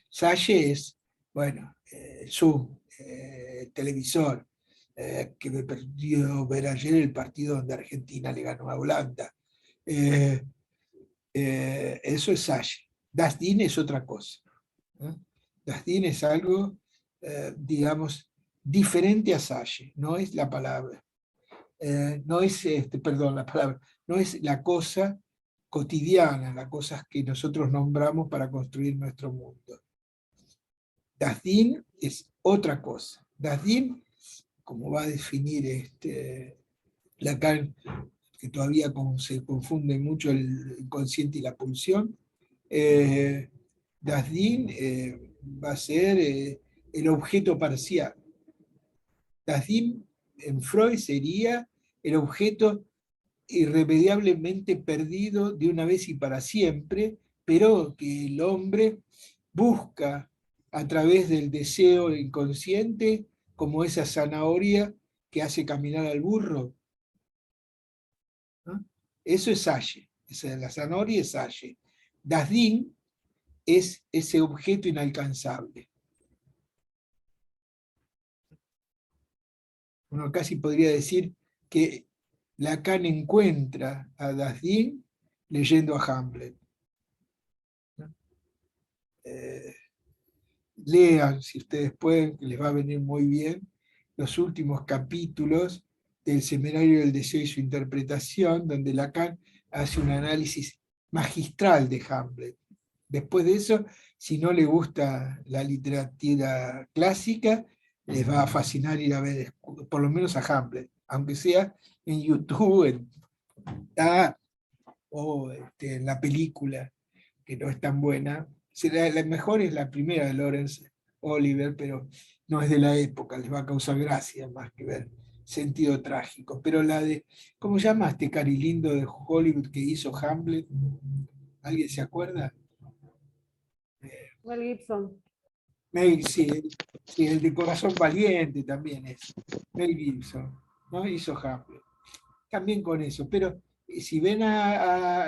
Sache es, bueno, Zoom, televisor, que me perdió ver ayer el partido donde Argentina le ganó a Holanda. Eso es Sache. Das Ding es otra cosa. Das Ding es algo, digamos, diferente a Sache, no es la palabra. No es, perdón, la palabra, no es la cosa cotidiana, las cosas que nosotros nombramos para construir nuestro mundo. Das Ding es otra cosa. Das Ding, como va a definir Lacan, que todavía se confunde mucho el inconsciente y la pulsión, Das Ding va a ser el objeto parcial. Das Ding en Freud sería el objeto irremediablemente perdido de una vez y para siempre, pero que el hombre busca a través del deseo inconsciente, como esa zanahoria que hace caminar al burro. ¿No? Eso es Salle, la zanahoria es Salle. Das Ding es ese objeto inalcanzable. Uno casi podría decir que Lacan encuentra a Das Ding leyendo a Hamlet. ¿No? Lean, si ustedes pueden, que les va a venir muy bien, los últimos capítulos del Seminario del Deseo y su interpretación, donde Lacan hace un análisis magistral de Hamlet. Después de eso, si no le gusta la literatura clásica, les va a fascinar ir a ver, por lo menos a Hamlet, aunque sea en YouTube, o en la película, que no es tan buena. La mejor es la primera de Laurence Olivier, pero no es de la época, les va a causar gracia más que ver sentido trágico. Pero la de, ¿cómo llama este carilindo de Hollywood que hizo Hamlet? ¿Alguien se acuerda? Mel Gibson. Sí, sí, el de Corazón Valiente también es. Mel Gibson, ¿no? Hizo Hamlet. También con eso, pero si ven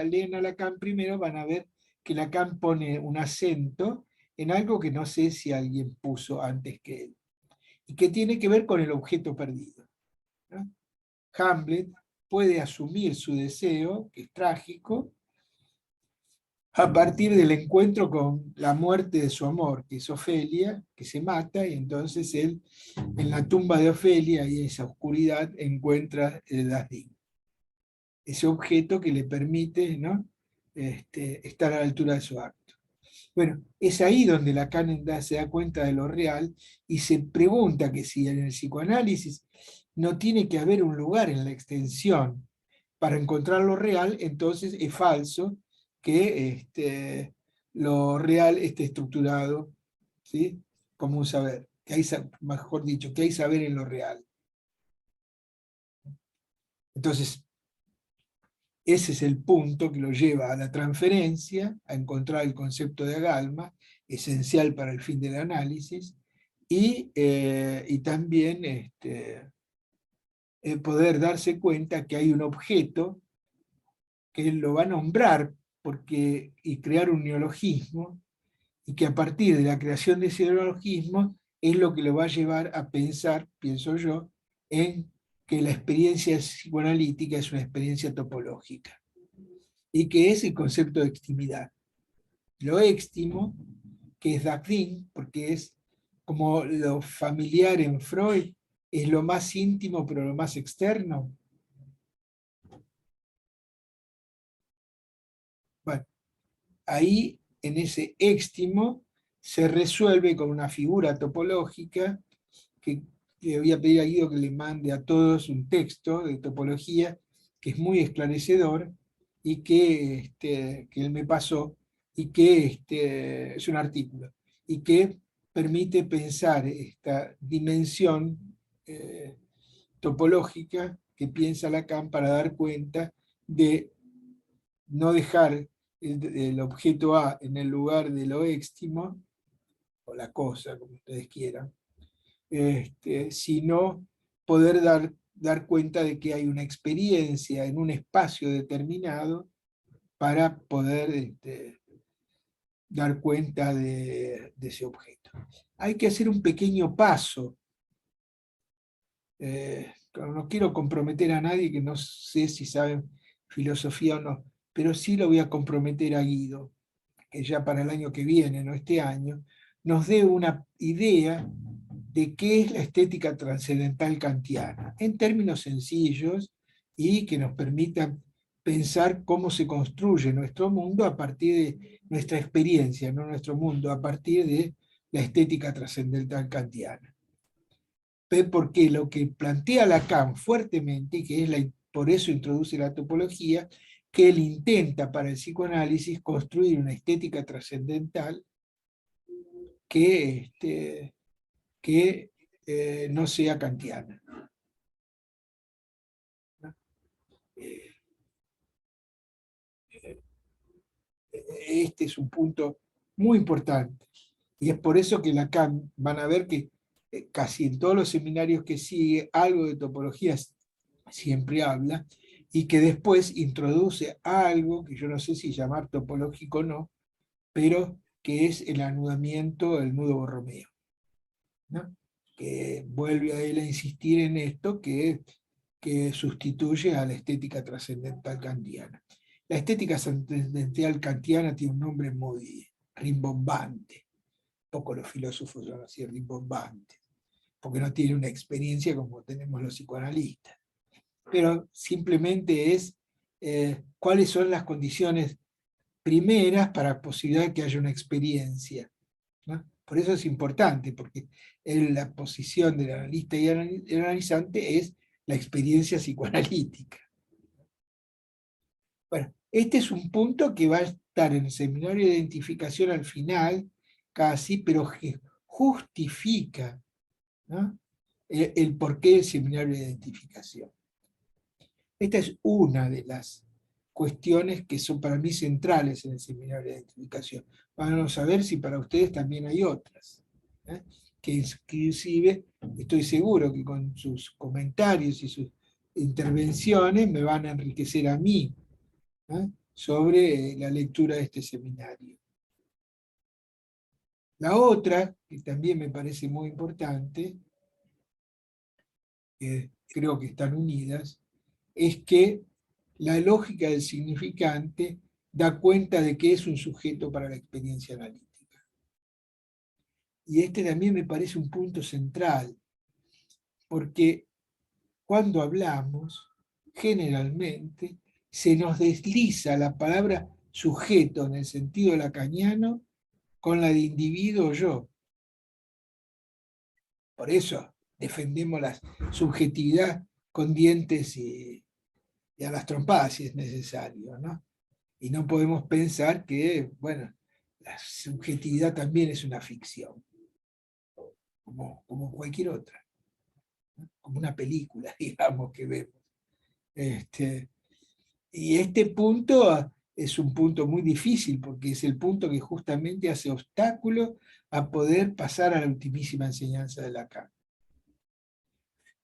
leen a Lacan primero, van a ver que Lacan pone un acento en algo que no sé si alguien puso antes que él, y que tiene que ver con el objeto perdido, ¿no? Hamlet puede asumir su deseo, que es trágico, a partir del encuentro con la muerte de su amor, que es Ofelia, que se mata, y entonces él, en la tumba de Ofelia y en esa oscuridad, encuentra el Das Ding, ese objeto que le permite, ¿no? Estar a la altura de su acto. Bueno, es ahí donde Lacan se da cuenta de lo real y se pregunta que si en el psicoanálisis no tiene que haber un lugar en la extensión para encontrar lo real, entonces es falso que lo real esté estructurado, ¿sí? Como un saber, que hay, mejor dicho, que hay saber en lo real. Entonces, ese es el punto que lo lleva a la transferencia, a encontrar el concepto de agalma, esencial para el fin del análisis, y también poder darse cuenta que hay un objeto que él lo va a nombrar y crear un neologismo, y que a partir de la creación de ese neologismo es lo que lo va a llevar a pensar, pienso yo, en que la experiencia psicoanalítica es una experiencia topológica, y que es el concepto de extimidad. Lo éxtimo, que es Das Ding, porque es como lo familiar en Freud, es lo más íntimo pero lo más externo. Bueno, ahí en ese éxtimo se resuelve con una figura topológica que le voy a pedir a Guido que le mande a todos un texto de topología que es muy esclarecedor y que él me pasó, y que es un artículo, y que permite pensar esta dimensión eh, topológica que piensa Lacan para dar cuenta de no dejar el objeto A en el lugar de lo éxtimo, o la cosa, como ustedes quieran, sino poder dar cuenta de que hay una experiencia en un espacio determinado para poder dar cuenta de ese objeto. Hay que hacer un pequeño paso. No quiero comprometer a nadie, que no sé si saben filosofía o no, pero sí lo voy a comprometer a Guido, que ya para el año que viene, no este año, nos dé una idea de qué es la estética trascendental kantiana, en términos sencillos, y que nos permitan pensar cómo se construye nuestro mundo a partir de nuestra experiencia, no nuestro mundo, a partir de la estética trascendental kantiana. Porque lo que plantea Lacan fuertemente, y que es por eso introduce la topología, que él intenta para el psicoanálisis construir una estética trascendental que no sea kantiana. Eh, Este es un punto muy importante. Y es por eso que Lacan, van a ver que casi en todos los seminarios que sigue, algo de topología siempre habla, y que después introduce algo que yo no sé si llamar topológico o no, pero que es el anudamiento del nudo borromeo, ¿no? Que vuelve a él a insistir en esto, que sustituye a la estética trascendental kantiana. La estética trascendental kantiana tiene un nombre muy rimbombante, poco los filósofos son así rimbombantes, porque no tiene una experiencia como tenemos los psicoanalistas, pero simplemente es cuáles son las condiciones primeras para la posibilidad de que haya una experiencia, ¿no? Por eso es importante, porque la posición del analista y el analizante es la experiencia psicoanalítica. Bueno, este es un punto que va a estar en el seminario de identificación al final, casi, pero que justifica, ¿no? el porqué del seminario de identificación. Esta es una de las cuestiones que son para mí centrales en el seminario de identificación. Vamos a ver si para ustedes también hay otras, ¿eh? Que inclusive estoy seguro que con sus comentarios y sus intervenciones me van a enriquecer a mí, ¿eh? Sobre la lectura de este seminario. La otra, que también me parece muy importante, que creo que están unidas, es que la lógica del significante da cuenta de que es un sujeto para la experiencia analítica. Y este también me parece un punto central, porque cuando hablamos, generalmente, se nos desliza la palabra sujeto en el sentido lacaniano con la de individuo o yo. Por eso defendemos la subjetividad con dientes y a las trompadas si es necesario, ¿no? Y no podemos pensar que, bueno, la subjetividad también es una ficción, como cualquier otra, ¿no? Como una película, digamos, que vemos. Y este punto es un punto muy difícil, porque es el punto que justamente hace obstáculo a poder pasar a la ultimísima enseñanza de Lacan.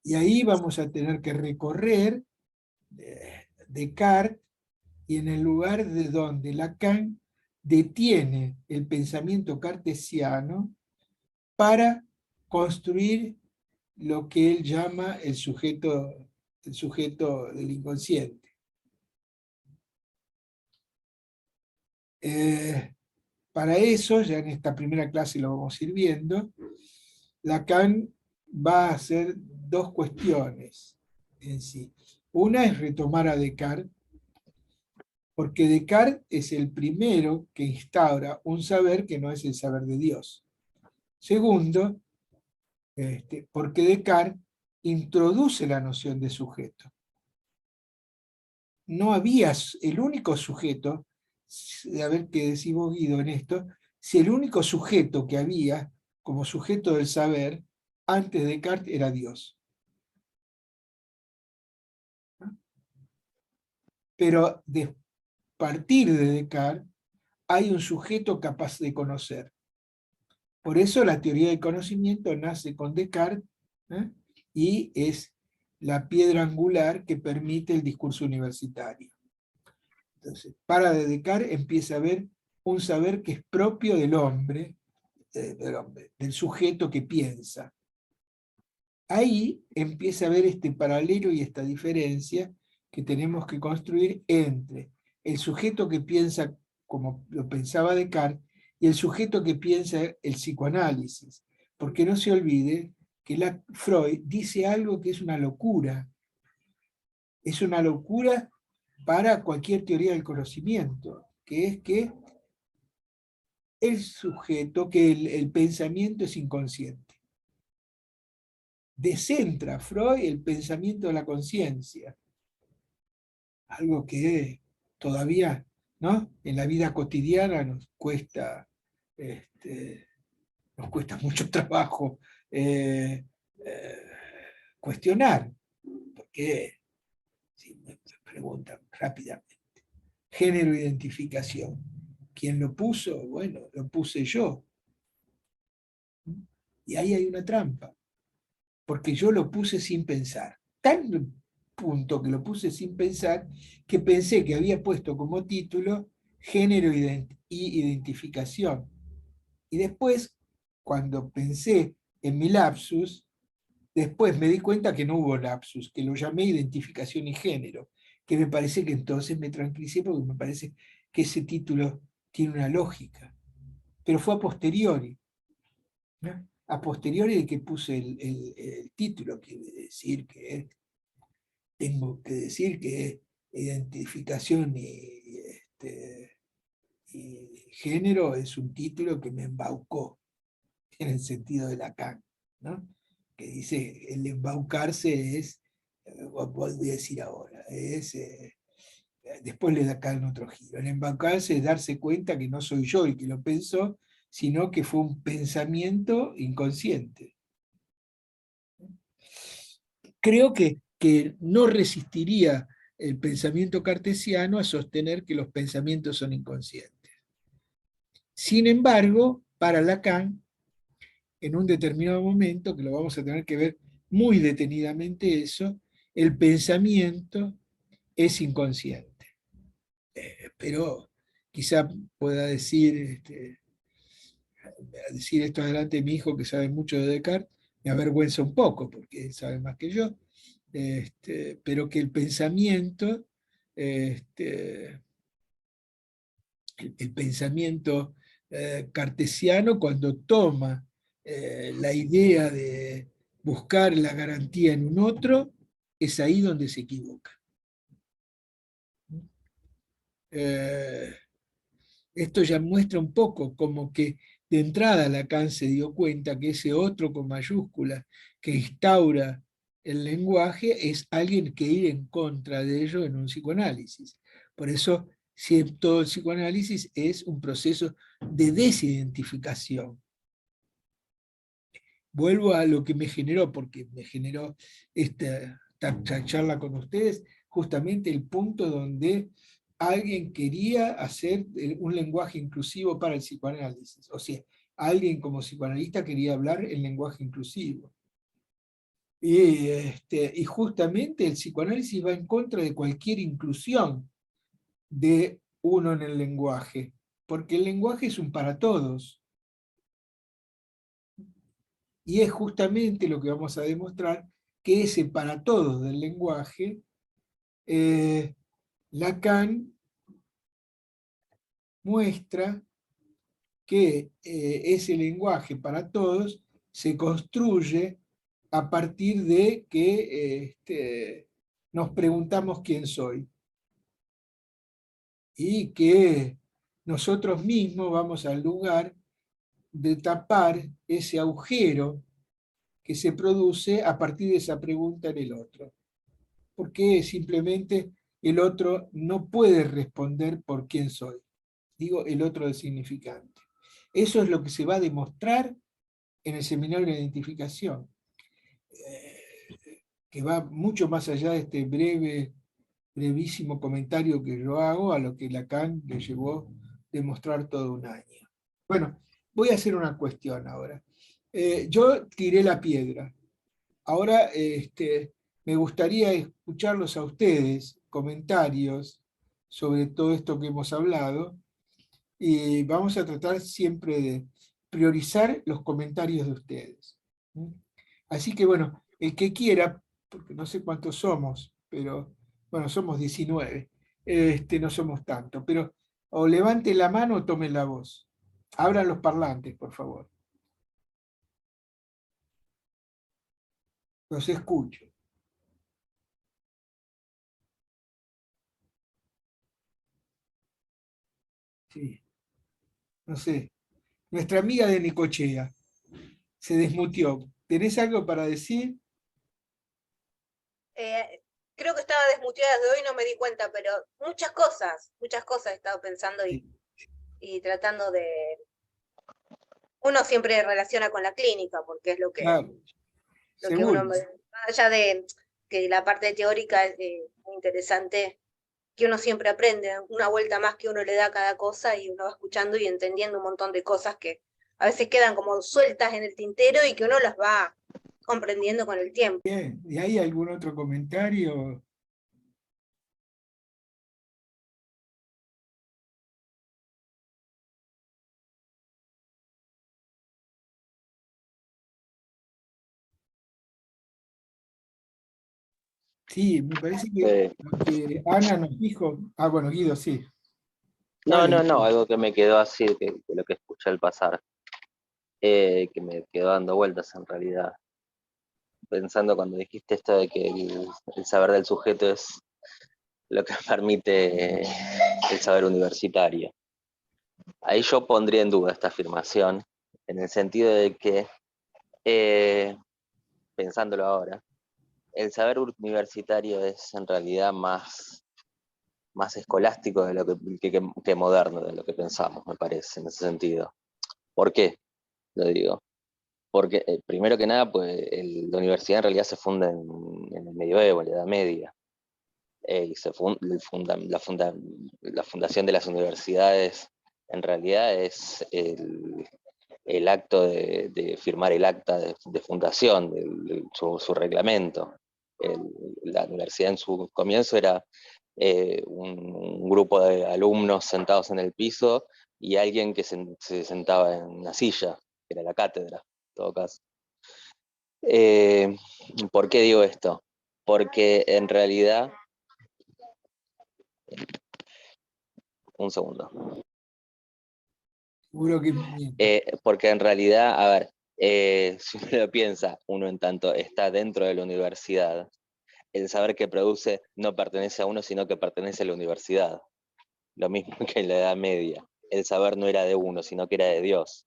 Y ahí vamos a tener que recorrer Descartes, y en el lugar de donde Lacan detiene el pensamiento cartesiano para construir lo que él llama el sujeto del inconsciente. Para eso, ya en esta primera clase lo vamos a ir viendo, Lacan va a hacer dos cuestiones en sí. Una es retomar a Descartes porque Descartes es el primero que instaura un saber que no es el saber de Dios. Segundo, porque Descartes introduce la noción de sujeto. No había, el único sujeto, a ver qué decís vos, Guido, en esto, si el único sujeto que había como sujeto del saber antes de Descartes era Dios. Pero de partir de Descartes hay un sujeto capaz de conocer. Por eso la teoría del conocimiento nace con Descartes, ¿eh? Y es la piedra angular que permite el discurso universitario. Entonces, para de Descartes empieza a haber un saber que es propio del hombre, del sujeto que piensa. Ahí empieza a haber este paralelo y esta diferencia que tenemos que construir entre el sujeto que piensa como lo pensaba Descartes y el sujeto que piensa el psicoanálisis. Porque no se olvide que Freud dice algo que es una locura. Es una locura para cualquier teoría del conocimiento, que es que el sujeto, que el pensamiento es inconsciente. Descentra Freud el pensamiento de la conciencia, algo que todavía, ¿no?, en la vida cotidiana nos cuesta mucho trabajo eh, cuestionar, porque si me preguntan rápidamente, género e identificación, ¿quién lo puso? Bueno, lo puse yo. Y ahí hay una trampa, porque yo lo puse sin pensar. Tan punto que lo puse sin pensar, que pensé que había puesto como título género y identificación. Y después, cuando pensé en mi lapsus, después me di cuenta que no hubo lapsus, que lo llamé identificación y género, que me parece que entonces me tranquilicé porque me parece que ese título tiene una lógica. Pero fue a posteriori, ¿no? A posteriori de que puse el título, quiere decir que tengo que decir que identificación y género es un título que me embaucó, en el sentido de Lacan, ¿no? Que dice, el embaucarse es, voy a decir ahora, después le da acá en otro giro. El embaucarse es darse cuenta que no soy yo el que lo pensó, sino que fue un pensamiento inconsciente. Creo que no resistiría el pensamiento cartesiano a sostener que los pensamientos son inconscientes. Sin embargo, para Lacan, en un determinado momento, que lo vamos a tener que ver muy detenidamente eso, el pensamiento es inconsciente. Pero quizá pueda decir esto delante de mi hijo que sabe mucho de Descartes, me avergüenza un poco porque él sabe más que yo, pero que el pensamiento, este, el pensamiento cartesiano, cuando toma la idea de buscar la garantía en un otro, es ahí donde se equivoca. Eh, Esto ya muestra un poco como que de entrada Lacan se dio cuenta que ese otro con mayúsculas que instaura el lenguaje es alguien que ir en contra de ello en un psicoanálisis. Por eso todo el psicoanálisis es un proceso de desidentificación. Vuelvo a lo que me generó, porque me generó esta charla con ustedes, justamente el punto donde alguien quería hacer un lenguaje inclusivo para el psicoanálisis. O sea, alguien como psicoanalista quería hablar el lenguaje inclusivo. Y justamente el psicoanálisis va en contra de cualquier inclusión de uno en el lenguaje, porque el lenguaje es un para todos. Y es justamente lo que vamos a demostrar, que ese para todos del lenguaje, Lacan muestra que ese lenguaje para todos se construye a partir de que nos preguntamos quién soy. y que nosotros mismos vamos al lugar de tapar ese agujero que se produce a partir de esa pregunta en el otro. Porque simplemente el otro no puede responder por quién soy. Digo, el otro del significante. Eso es lo que se va a demostrar en el seminario de identificación, que va mucho más allá de este brevísimo comentario que yo hago a lo que Lacan le llevó demostrar todo un año. Bueno, voy a hacer una cuestión ahora. Yo tiré la piedra. Ahora me gustaría escucharlos a ustedes, comentarios sobre todo esto que hemos hablado, y vamos a tratar siempre de priorizar los comentarios de ustedes. Así que bueno, el que quiera, porque no sé cuántos somos, pero bueno, somos 19, no somos tantos, pero o levante la mano o tome la voz. Abran los parlantes, por favor. Los escucho. Sí, no sé. Nuestra amiga de Nicochea se desmutió. ¿Tenés algo para decir? Creo que estaba desmuteada desde hoy, no me di cuenta, pero muchas cosas he estado pensando Sí, y tratando de... Uno siempre relaciona con la clínica, porque es claro, lo que uno, seguro. más allá de que la parte teórica es muy interesante, que uno siempre aprende, una vuelta más que uno le da a cada cosa y uno va escuchando y entendiendo un montón de cosas que a veces quedan como sueltas en el tintero y que uno las va comprendiendo con el tiempo. Bien, ¿y hay algún otro comentario? Sí, me parece que Eh, lo que Ana nos dijo. Ah, bueno, Guido, sí. no, Dale, no, no, Guido. algo que me quedó así de lo que escuché al pasar, que me quedó dando vueltas en realidad, pensando cuando dijiste esto de que el saber del sujeto es lo que permite el saber universitario. Ahí yo pondría en duda esta afirmación, en el sentido de que, eh, pensándolo ahora, el saber universitario es en realidad más escolástico de lo que moderno, de lo que pensamos, me parece, en ese sentido. ¿Por qué? Lo digo. Porque, primero que nada, pues la universidad en realidad se funda en el medioevo, en la Edad Media. Y la fundación de las universidades en realidad es el acto de firmar el acta de fundación, su reglamento. La universidad en su comienzo era un grupo de alumnos sentados en el piso y alguien que se sentaba en una silla, que era la cátedra, en todo caso. Eh, ¿Por qué digo esto? Porque en realidad, un segundo. Seguro que Porque en realidad, a ver, si uno lo piensa, uno en tanto está dentro de la universidad, el saber que produce no pertenece a uno, sino que pertenece a la universidad. Lo mismo que en la Edad Media. El saber no era de uno, sino que era de Dios.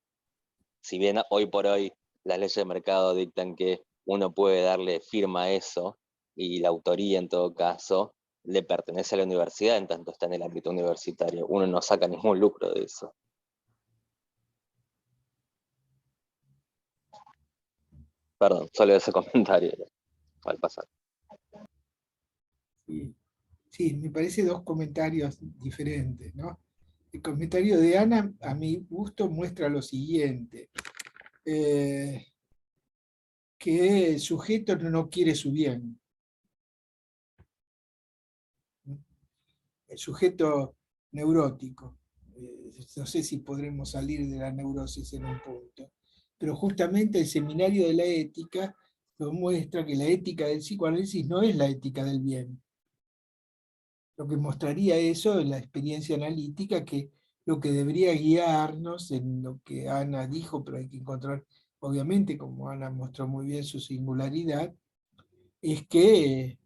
Si bien hoy por hoy las leyes de mercado dictan que uno puede darle firma a eso, y la autoría en todo caso le pertenece a la universidad en tanto está en el ámbito universitario. Uno no saca ningún lucro de eso. Perdón, solo ese comentario al pasar. sí, sí, me parece dos comentarios diferentes, ¿no? El comentario de Ana, a mi gusto, muestra lo siguiente, que el sujeto no quiere su bien. El sujeto neurótico. No sé si podremos salir de la neurosis en un punto, pero justamente el seminario de la ética nos muestra que la ética del psicoanálisis no es la ética del bien. Lo que mostraría eso es la experiencia analítica, que lo que debería guiarnos en lo que Ana dijo, pero hay que encontrar, obviamente, como Ana mostró muy bien su singularidad, es que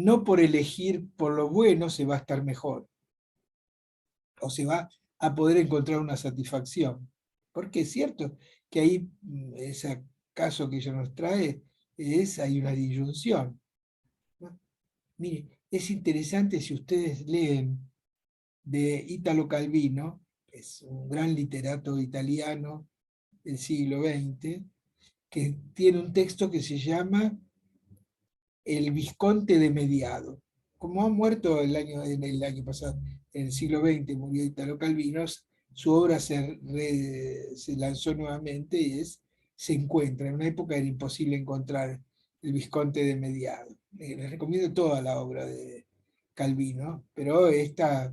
no por elegir por lo bueno se va a estar mejor, o se va a poder encontrar una satisfacción. Porque es cierto que ahí, ese caso que ella nos trae, hay una disyunción, ¿no? Mire, es interesante si ustedes leen de Italo Calvino, es un gran literato italiano del siglo XX, que tiene un texto que se llama El Visconte de Mediado. Como ha muerto en el año pasado, en el siglo XX, murió Italo Calvino, su obra se lanzó nuevamente y se encuentra. En una época era imposible encontrar El Visconte de Mediado. Les recomiendo toda la obra de Calvino, pero esta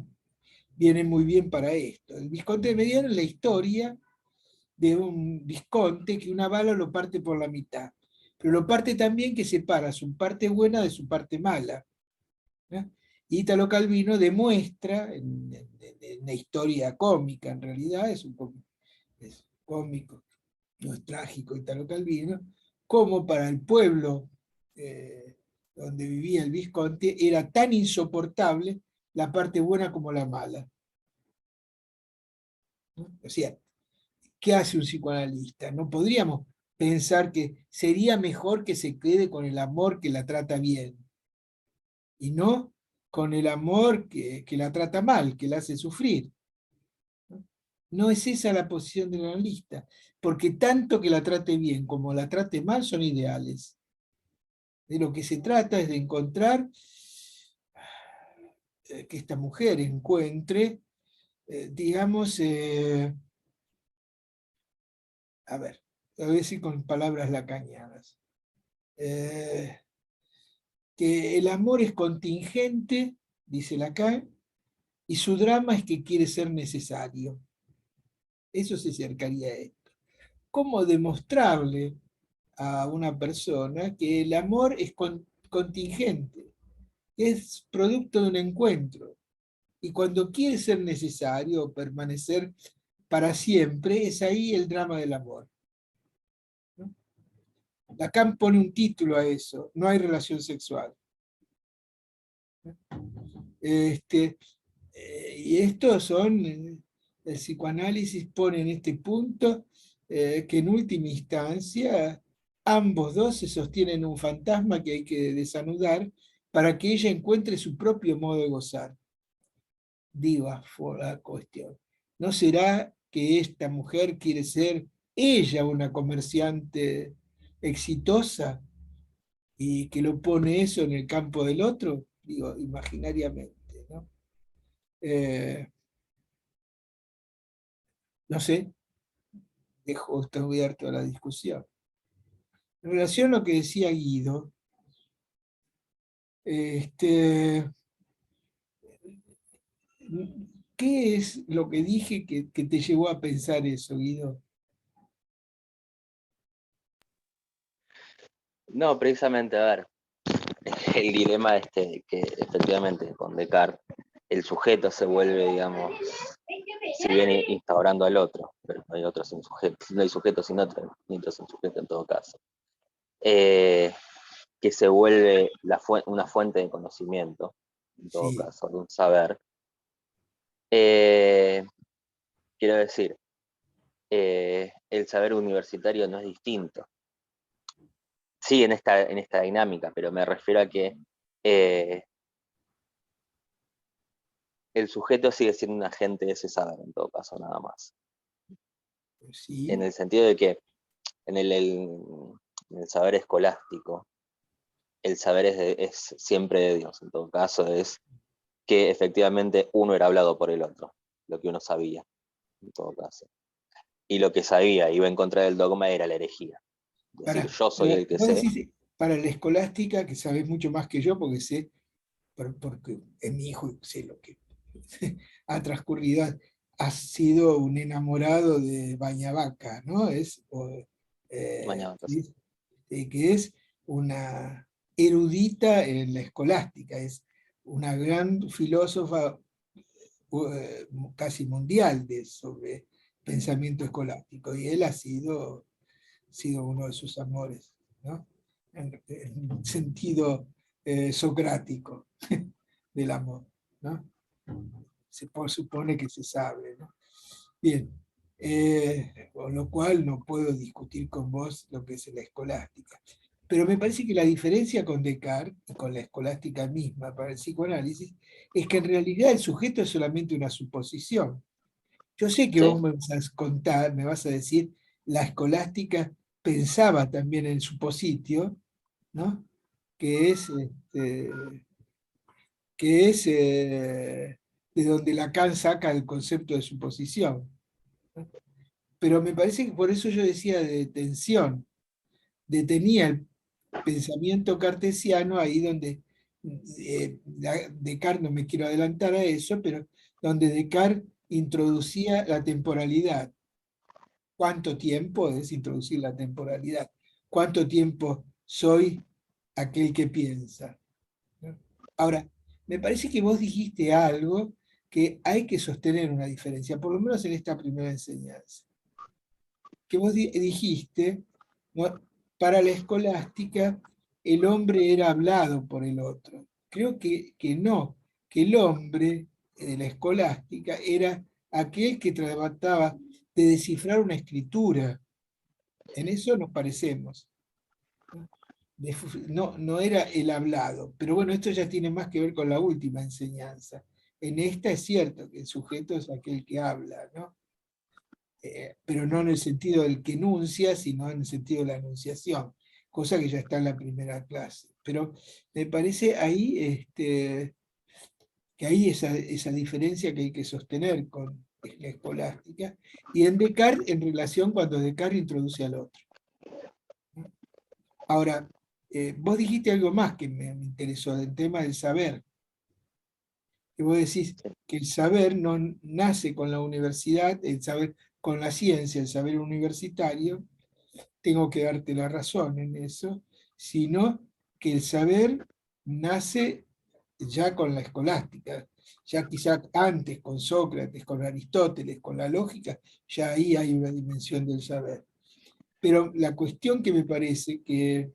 viene muy bien para esto. El Visconte de Mediano es la historia de un visconte que una bala lo parte por la mitad, pero lo parte también que separa su parte buena de su parte mala, ¿no? Y Italo Calvino demuestra, en una historia cómica en realidad, es cómico, no es trágico Italo Calvino, cómo para el pueblo donde vivía el visconte era tan insoportable la parte buena como la mala, ¿no? O sea, ¿qué hace un psicoanalista? No podríamos pensar que sería mejor que se quede con el amor que la trata bien, y no con el amor que la trata mal, que la hace sufrir. No es esa la posición del analista, porque tanto que la trate bien como la trate mal son ideales. De lo que se trata es de encontrar que esta mujer encuentre, digamos, a ver si con palabras lacanianas, que el amor es contingente, dice Lacan, y su drama es que quiere ser necesario. Eso se acercaría a esto. ¿Cómo demostrarle a una persona que el amor es contingente, es producto de un encuentro, y cuando quiere ser necesario o permanecer para siempre, es ahí el drama del amor, ¿no? Lacan pone un título a eso: no hay relación sexual. Y estos son, el psicoanálisis pone en este punto que en última instancia ambos dos se sostienen un fantasma que hay que desanudar para que ella encuentre su propio modo de gozar. Diva fue la cuestión. ¿No será que esta mujer quiere ser ella una comerciante exitosa y que lo pone eso en el campo del otro? Digo, imaginariamente, ¿no? No sé, dejo esto abierto a la discusión. En relación a lo que decía Guido, este, ¿qué es lo que dije que te llevó a pensar eso, Guido? No, precisamente, a ver, el dilema que efectivamente con Descartes el sujeto se vuelve, digamos, si viene instaurando al otro, pero no hay otro sin sujeto, no hay sujeto sin otro, ni otro sin sujeto en todo caso, que se vuelve una fuente de conocimiento, en todo Sí. caso, de un saber. Quiero decir, el saber universitario no es distinto. Sí, en esta dinámica, pero me refiero a que el sujeto sigue siendo un agente de ese saber, en todo caso, nada más. Sí. En el sentido de que en el saber escolástico, el saber es siempre de Dios, en todo caso, es que efectivamente uno era hablado por el otro, lo que uno sabía, en todo caso. Y lo que sabía, iba en contra del dogma, era la herejía. Es decir, yo soy el que Vos sé. decís, para la escolástica, que sabés mucho más que yo, porque sé, porque es mi hijo, sé lo que ha transcurrido, has sido un enamorado de Bañavaca, ¿no? Mañana, Sí, que es una erudita en la escolástica, es una gran filósofa casi mundial sobre pensamiento escolástico, y él ha sido uno de sus amores, ¿no? En sentido socrático del amor, ¿no? Se supone que se sabe, ¿no? Bien, con lo cual no puedo discutir con vos lo que es la escolástica. Pero me parece que la diferencia con Descartes y con la escolástica misma para el psicoanálisis es que en realidad el sujeto es solamente una suposición. Yo sé que Sí, vos me vas a contar, me vas a decir, la escolástica pensaba también en supositio, ¿no? Que es, de donde Lacan saca el concepto de suposición, ¿no? Pero me parece que por eso yo decía de tensión, detenía el pensamiento cartesiano ahí donde Descartes, no me quiero adelantar a eso, pero donde Descartes introducía la temporalidad. ¿Cuánto tiempo es introducir la temporalidad? ¿Cuánto tiempo soy aquel que piensa? ¿No? Ahora, me parece que vos dijiste algo que hay que sostener una diferencia, por lo menos en esta primera enseñanza. Que vos dijiste, ¿no? Para la escolástica, el hombre era hablado por el otro. Creo que no, que el hombre de la escolástica era aquel que trataba de descifrar una escritura. En eso nos parecemos. No, no era el hablado, pero bueno, esto ya tiene más que ver con la última enseñanza. En esta es cierto que el sujeto es aquel que habla, ¿no? Pero no en el sentido del que enuncia, sino en el sentido de la enunciación, cosa que ya está en la primera clase. Pero me parece ahí que hay esa diferencia que hay que sostener con la escolástica, y en Descartes en relación cuando Descartes introduce al otro. Ahora, vos dijiste algo más que me interesó, del tema del saber, que vos decís que el saber no nace con la universidad, el saber con la ciencia, el saber universitario, tengo que darte la razón en eso, sino que el saber nace ya con la escolástica, ya quizá antes con Sócrates, con Aristóteles, con la lógica, ya ahí hay una dimensión del saber. Pero la cuestión que me parece que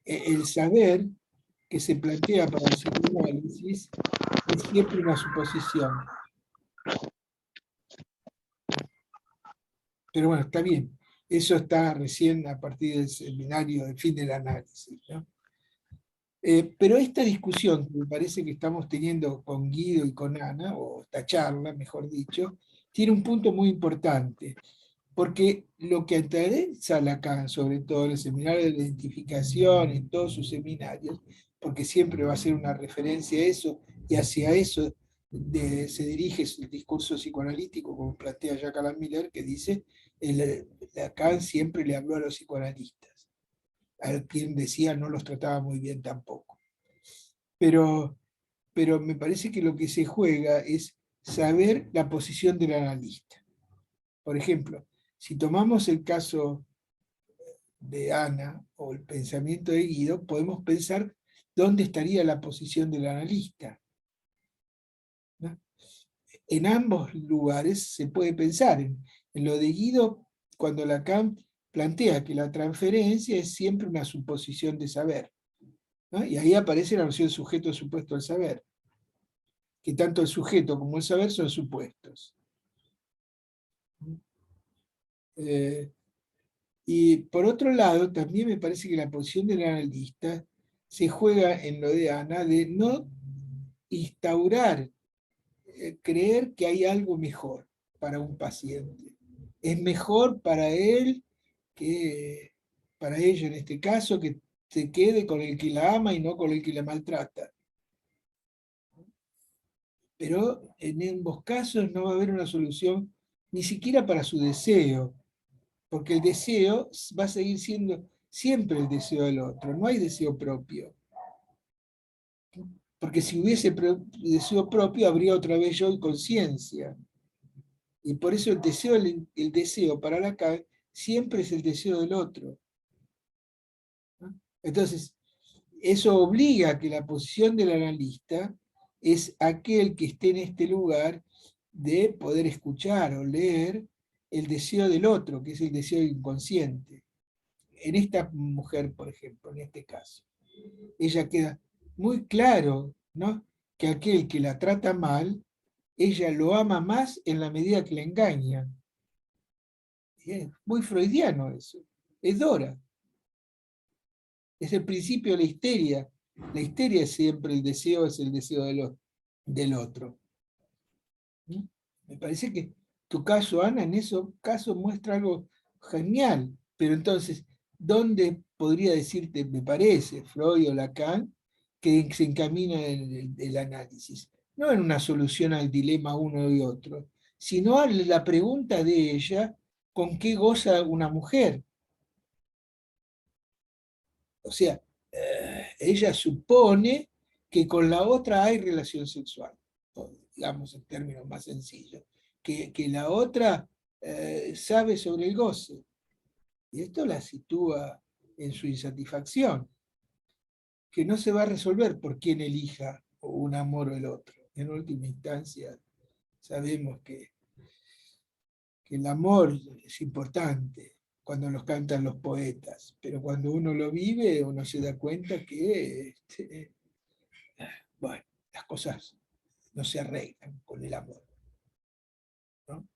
el saber que se plantea para el psicoanálisis es siempre una suposición. Pero bueno, está bien. Eso está recién a partir del seminario del fin del análisis, ¿no? Pero esta discusión que me parece que estamos teniendo con Guido y con Ana, o esta charla, mejor dicho, tiene un punto muy importante, porque lo que interesa a Lacan, sobre todo en el seminario de la identificación, en todos sus seminarios, porque siempre va a ser una referencia a eso, y hacia eso se dirige el discurso psicoanalítico, como plantea Jacques Alain Miller, que dice, Lacan siempre le habló a los psicoanalistas, a quien decía no los trataba muy bien tampoco. Pero me parece que lo que se juega es saber la posición del analista. Por ejemplo, si tomamos el caso de Ana o el pensamiento de Guido, podemos pensar dónde estaría la posición del analista, ¿no? En ambos lugares se puede pensar. En lo de Guido, cuando Lacan plantea que la transferencia es siempre una suposición de saber, ¿no? Y ahí aparece la noción sujeto supuesto al saber, que tanto el sujeto como el saber son supuestos. Y por otro lado, también me parece que la posición del analista se juega en lo de Ana de no instaurar, creer que hay algo mejor para un paciente. Es mejor para él que para ella en este caso que se quede con el que la ama y no con el que la maltrata. Pero en ambos casos no va a haber una solución ni siquiera para su deseo, porque el deseo va a seguir siendo siempre el deseo del otro, no hay deseo propio. Porque si hubiese deseo propio, habría otra vez yo y conciencia. Y por eso el deseo para Lacan siempre es el deseo del otro, ¿no? Entonces, eso obliga a que la posición del analista es aquel que esté en este lugar de poder escuchar o leer el deseo del otro, que es el deseo inconsciente. en esta mujer, por ejemplo, en este caso, ella queda muy claro, ¿no? Que aquel que la trata mal, ella lo ama más en la medida que la engaña. Y es muy freudiano eso. Es Dora. Es el principio de la histeria. La histeria es siempre el deseo del otro. ¿Mm? Me parece que tu caso, Ana, en esos casos muestra algo genial. Pero entonces, ¿dónde podría decirte, me parece, Freud o Lacan, que se encamina el análisis? No en una solución al dilema uno y otro, sino a la pregunta de ella, ¿con qué goza una mujer? O sea, ella supone que con la otra hay relación sexual, o digamos en términos más sencillos, que la otra sabe sobre el goce. Y esto la sitúa en su insatisfacción, que no se va a resolver por quién elija un amor o el otro. En última instancia, sabemos que el amor es importante cuando los cantan los poetas, pero cuando uno lo vive, uno se da cuenta que, bueno, las cosas no se arreglan con el amor, ¿no?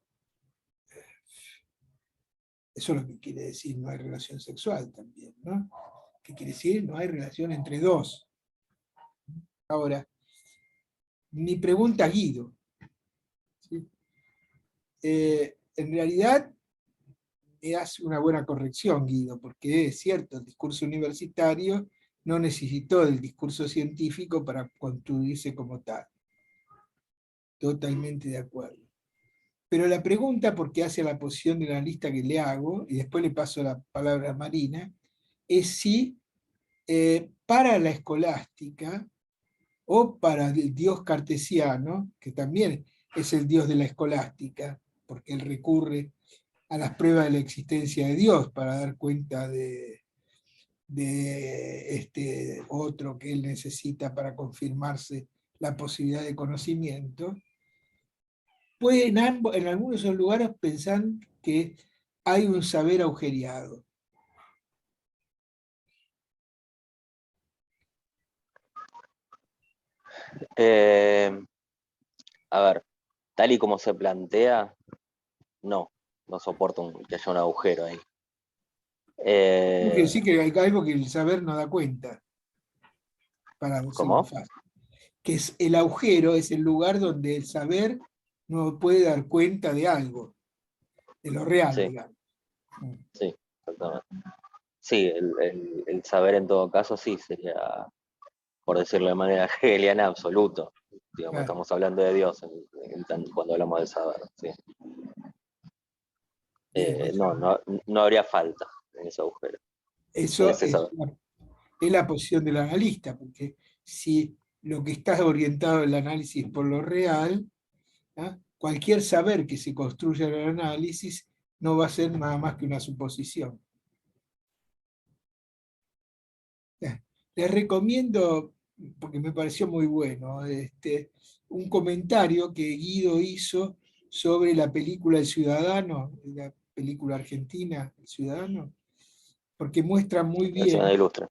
Eso es lo que quiere decir no hay relación sexual también, ¿no? ¿Qué quiere decir? No hay relación entre dos. Ahora, mi pregunta a Guido, ¿sí? En realidad me hace una buena corrección, Guido, porque es cierto, el discurso universitario no necesitó del discurso científico para construirse como tal. Totalmente de acuerdo. Pero la pregunta, porque hace la posición del analista que le hago, y después le paso la palabra a Marina, es si para la escolástica, o para el dios cartesiano, que también es el dios de la escolástica, porque él recurre a las pruebas de la existencia de Dios para dar cuenta de este otro que él necesita para confirmarse la posibilidad de conocimiento, puede en algunos de esos lugares pensar que hay un saber agujereado. Eh, a ver, tal y como se plantea, no soporto que haya un agujero ahí. No quiere decir que hay algo que el saber no da cuenta, para hacerlo ¿Cómo? fácil. Que es el agujero, es el lugar donde el saber no puede dar cuenta de algo, de lo real, Sí, digamos. sí, exactamente. Sí, el saber en todo caso sí sería, por decirlo de manera hegeliana, absoluto. Digamos, Claro. estamos hablando de Dios cuando hablamos del saber. Sí. Bien, o sea, No habría falta en ese agujero, en eso ese saber. es la posición del analista, porque si lo que está orientado el análisis por lo real, ¿ah? Cualquier saber que se construya en el análisis no va a ser nada más que una suposición. Les recomiendo, porque me pareció muy bueno, un comentario que Guido hizo sobre la película El Ciudadano, la película argentina, El Ciudadano, porque muestra muy La ciudad bien ilustre.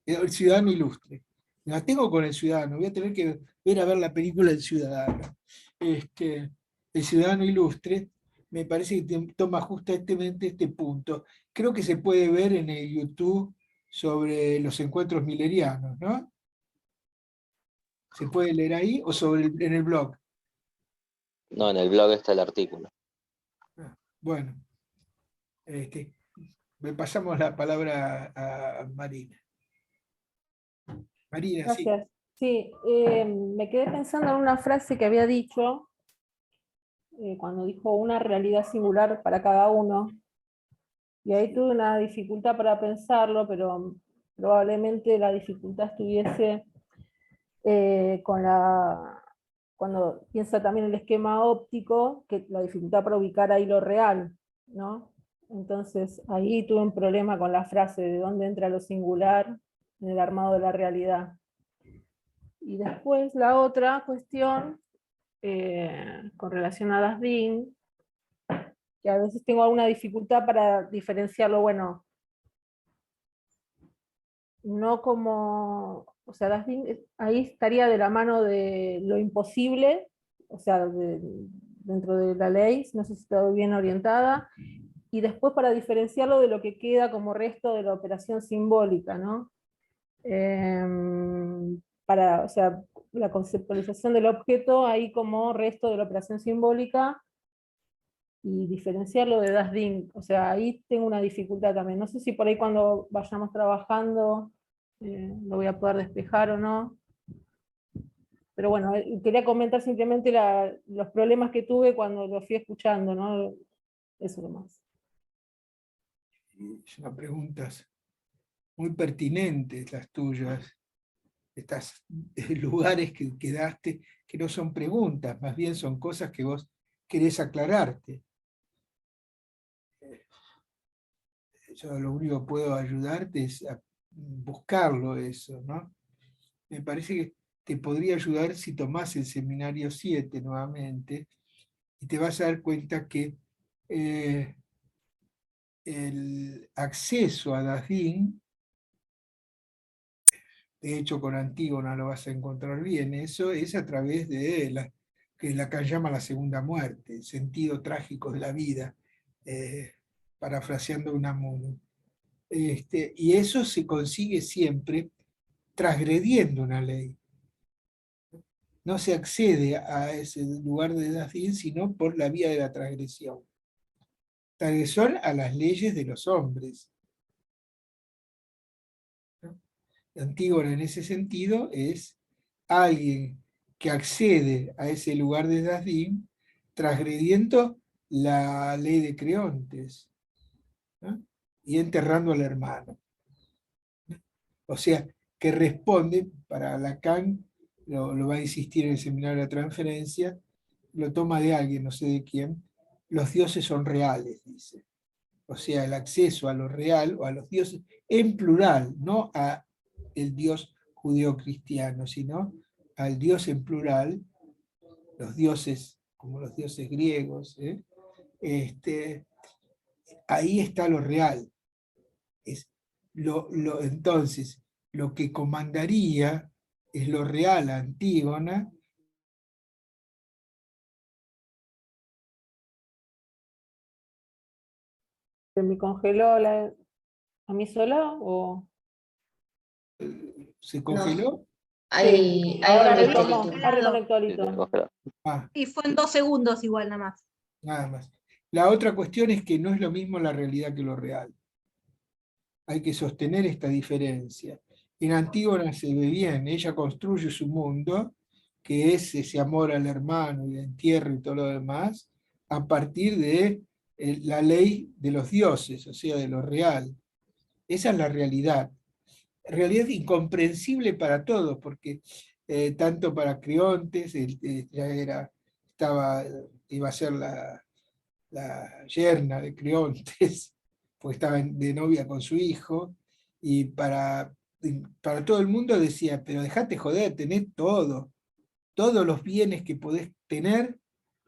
El Ciudadano Ilustre. La tengo con El Ciudadano, voy a tener que ver a ver la película El Ciudadano. El Ciudadano Ilustre me parece que toma justamente este punto. Creo que se puede ver en el YouTube sobre los encuentros millerianos, ¿no? ¿Se puede leer ahí o en el blog? No, en el blog está el artículo. Bueno, este, le pasamos la palabra a Marina. Marina, sí. Gracias. Sí, me quedé pensando en una frase que había dicho cuando dijo una realidad singular para cada uno. Y ahí tuve una dificultad para pensarlo, pero probablemente la dificultad estuviese con cuando piensa también el esquema óptico, que la dificultad para ubicar ahí lo real, ¿no? Entonces ahí tuve un problema con la frase de dónde entra lo singular en el armado de la realidad. Y después la otra cuestión, con relación a Das Ding, que a veces tengo alguna dificultad para diferenciarlo, bueno, no como, o sea, ahí estaría de la mano de lo imposible, o sea, dentro de la ley, no sé si estoy bien orientada, y después para diferenciarlo de lo que queda como resto de la operación simbólica, ¿no? O sea, la conceptualización del objeto ahí como resto de la operación simbólica, y diferenciarlo de Das Ding. O sea, ahí tengo una dificultad también. No sé si por ahí cuando vayamos trabajando lo voy a poder despejar o no. Pero bueno, quería comentar simplemente los problemas que tuve cuando lo fui escuchando, ¿no? Eso nomás. Son preguntas muy pertinentes las tuyas, estos lugares que quedaste, que no son preguntas, más bien son cosas que vos querés aclararte. Yo lo único que puedo ayudarte es a buscarlo eso, ¿no? Me parece que te podría ayudar si tomás el seminario 7 nuevamente, y te vas a dar cuenta que el acceso a Das Ding, de hecho con Antígona lo vas a encontrar bien, eso es a través de que Lacan llama la segunda muerte, el sentido trágico de la vida, parafraseando Unamuno. Y eso se consigue siempre transgrediendo una ley. No se accede a ese lugar de Das Ding sino por la vía de la transgresión. Transgresión a las leyes de los hombres. Antígona en ese sentido es alguien que accede a ese lugar de Das Ding transgrediendo la ley de Creontes, ¿no? Y enterrando al hermano. O sea, que responde, para Lacan, lo va a insistir en el seminario de la transferencia, lo toma de alguien, no sé de quién, los dioses son reales, dice. O sea, el acceso a lo real o a los dioses en plural, no a el Dios judeo-cristiano, sino al Dios en plural, los dioses como los dioses griegos, ahí está lo real. Entonces, lo que comandaría es lo real a Antígona. ¿Se me congeló a mí sola o...? ¿Se congeló? Sí, Ahí ahora donde Ahí viste retomó, listo. reconectó Sí, te Lito. congeló. Ah, y fue en 2 segundos igual nada más. nada más. La otra cuestión es que no es lo mismo la realidad que lo real. Hay que sostener esta diferencia. En Antígona se ve bien, ella construye su mundo, que es ese amor al hermano y el entierro y todo lo demás, a partir de la ley de los dioses, o sea, de lo real. Esa es la realidad. Realidad incomprensible para todos, porque tanto para Creontes, iba a ser la yerna de Creontes, pues estaba de novia con su hijo, y para todo el mundo decía, pero dejate joder, tenés todo, todos los bienes que podés tener,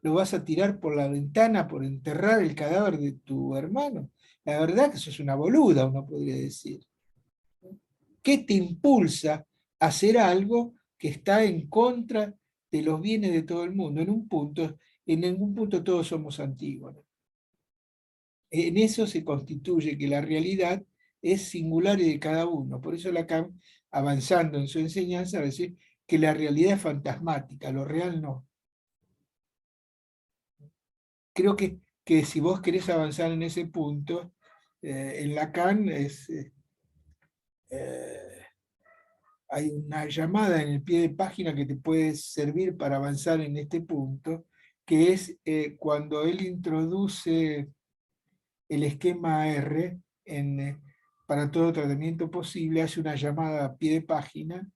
lo vas a tirar por la ventana por enterrar el cadáver de tu hermano. La verdad que eso es una boluda, uno podría decir. ¿Qué te impulsa a hacer algo que está en contra de los bienes de todo el mundo? En ningún punto todos somos Antígona. En eso se constituye que la realidad es singular y de cada uno. Por eso Lacan, avanzando en su enseñanza, va a decir que la realidad es fantasmática, lo real no. Creo que si vos querés avanzar en ese punto, en Lacan hay una llamada en el pie de página que te puede servir para avanzar en este punto, que es cuando él introduce el esquema R para todo tratamiento posible, hace una llamada a pie de página,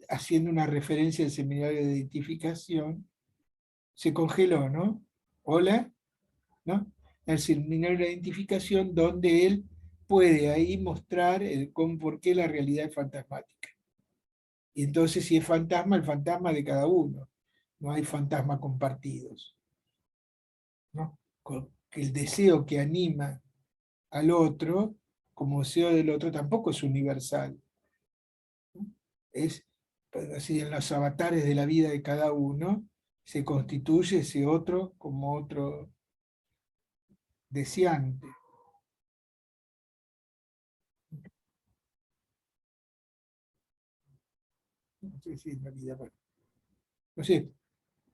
haciendo una referencia al seminario de identificación. Se congeló, ¿no? Hola, ¿no? El seminario de identificación, donde él puede ahí mostrar por qué la realidad es fantasmática. Y entonces, si es fantasma, el fantasma de cada uno. No hay fantasmas compartidos, ¿no? Que el deseo que anima al otro, como deseo del otro, tampoco es universal. es, pues, así, en los avatares de la vida de cada uno, se constituye ese otro como otro deseante. No sé si en la vida, bueno, no sé,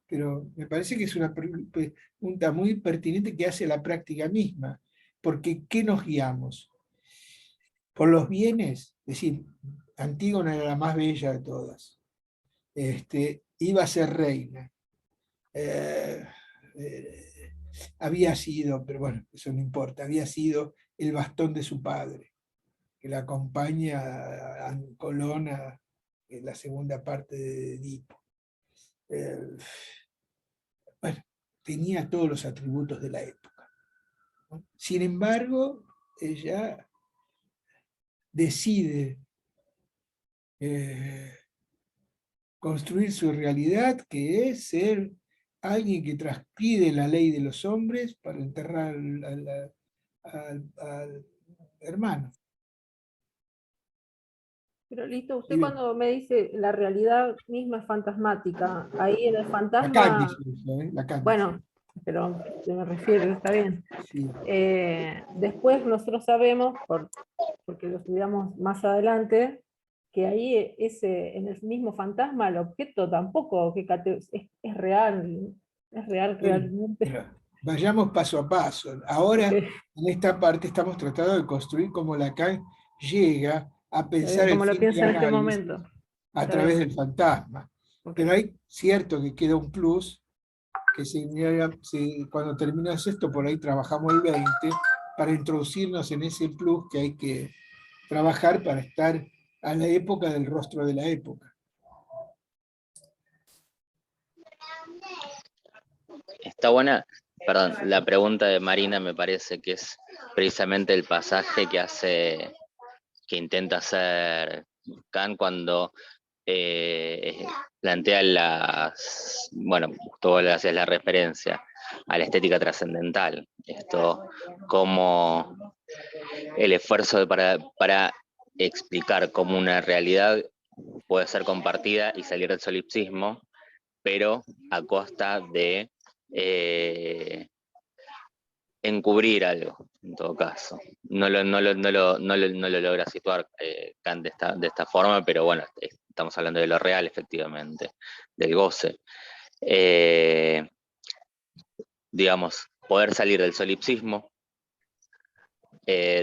pero me parece que es una pregunta muy pertinente que hace la práctica misma, porque ¿qué nos guiamos? Por los bienes, es decir, Antígona era la más bella de todas, iba a ser reina, eh, eh, había sido, pero bueno, eso no importa, había sido el bastón de su padre, que la acompaña a Colonna en la segunda parte de Edipo. Bueno, tenía todos los atributos de la época, ¿no? Sin embargo, ella decide construir su realidad, que es ser alguien que transgride la ley de los hombres para enterrar al hermano. Pero listo, usted Y bien, cuando me dice la realidad misma es fantasmática, ahí en el Lacan fantasma, dice eso, Lacan dice, bueno, pero me refiero, está bien. sí. Después nosotros sabemos, porque lo estudiamos más adelante, que ahí en el mismo fantasma el objeto tampoco es real, es real Bueno, realmente. pero vayamos paso a paso. Ahora, Ok, en esta parte, estamos tratando de construir cómo Lacan llega a está bien, pensar el como lo fin del piensa en este análisis momento. a Está través bien, del fantasma. ok. Pero hay cierto que queda un plus, que cuando terminas esto, por ahí trabajamos el 20, para introducirnos en ese plus que hay que trabajar para estar a la época del rostro de la época. Está buena, perdón, la pregunta de Marina me parece que es precisamente el pasaje que intenta hacer Kant cuando plantea bueno, tú le haces la referencia a la estética trascendental, esto como el esfuerzo para explicar cómo una realidad puede ser compartida y salir del solipsismo, pero a costa de encubrir algo, en todo caso. No lo logra situar Kant de esta forma, pero bueno, estamos hablando de lo real, efectivamente, del goce. Digamos, poder salir del solipsismo,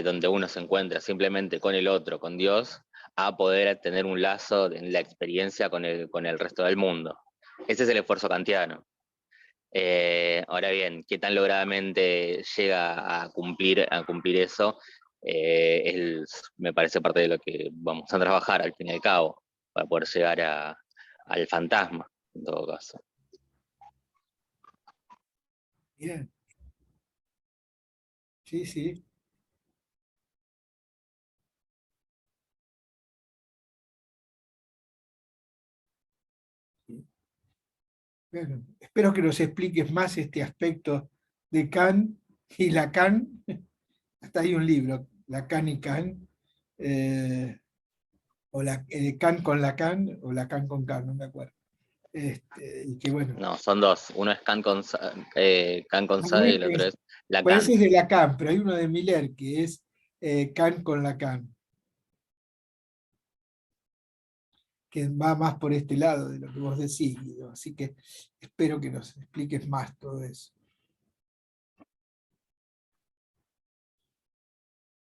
donde uno se encuentra simplemente con el otro, con Dios, a poder tener un lazo en la experiencia con el resto del mundo. Ese es el esfuerzo kantiano. Ahora bien, qué tan logradamente llega a cumplir eso, me parece parte de lo que vamos a trabajar al fin y al cabo, para poder llegar al fantasma, en todo caso. Bien, sí, sí. Bueno, espero que nos expliques más este aspecto de Kant y Lacan. Hasta hay un libro, Lacan y Kant, o Kant con Lacan, o Lacan con Kant, no me acuerdo. Y que bueno, No, son dos. Uno es Kant con Sade y el otro es pues Lacan. ese es de Lacan, pero hay uno de Miller que es Kant con Lacan, que va más por este lado de lo que vos decís, Guido. Así que espero que nos expliques más todo eso.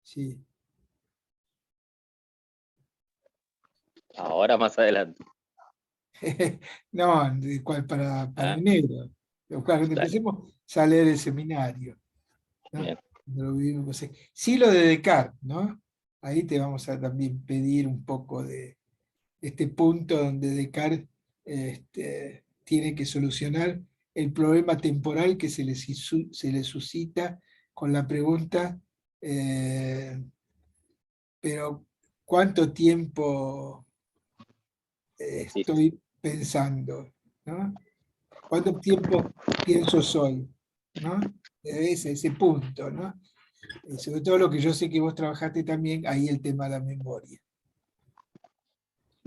Sí. Ahora más adelante. No, para ¿Ah? enero. Cuando Dale, empecemos a leer el seminario, ¿no? bien. Lo vivimos así. Sí, lo de Descartes, ¿no? Ahí te vamos a también pedir un poco de este punto donde Descartes tiene que solucionar el problema temporal que se le suscita con la pregunta, pero ¿cuánto tiempo Listo. estoy pensando? ¿No? ¿Cuánto tiempo pienso soy? ¿No? Ese punto, ¿no? Sobre todo lo que yo sé que vos trabajaste también, ahí el tema de la memoria.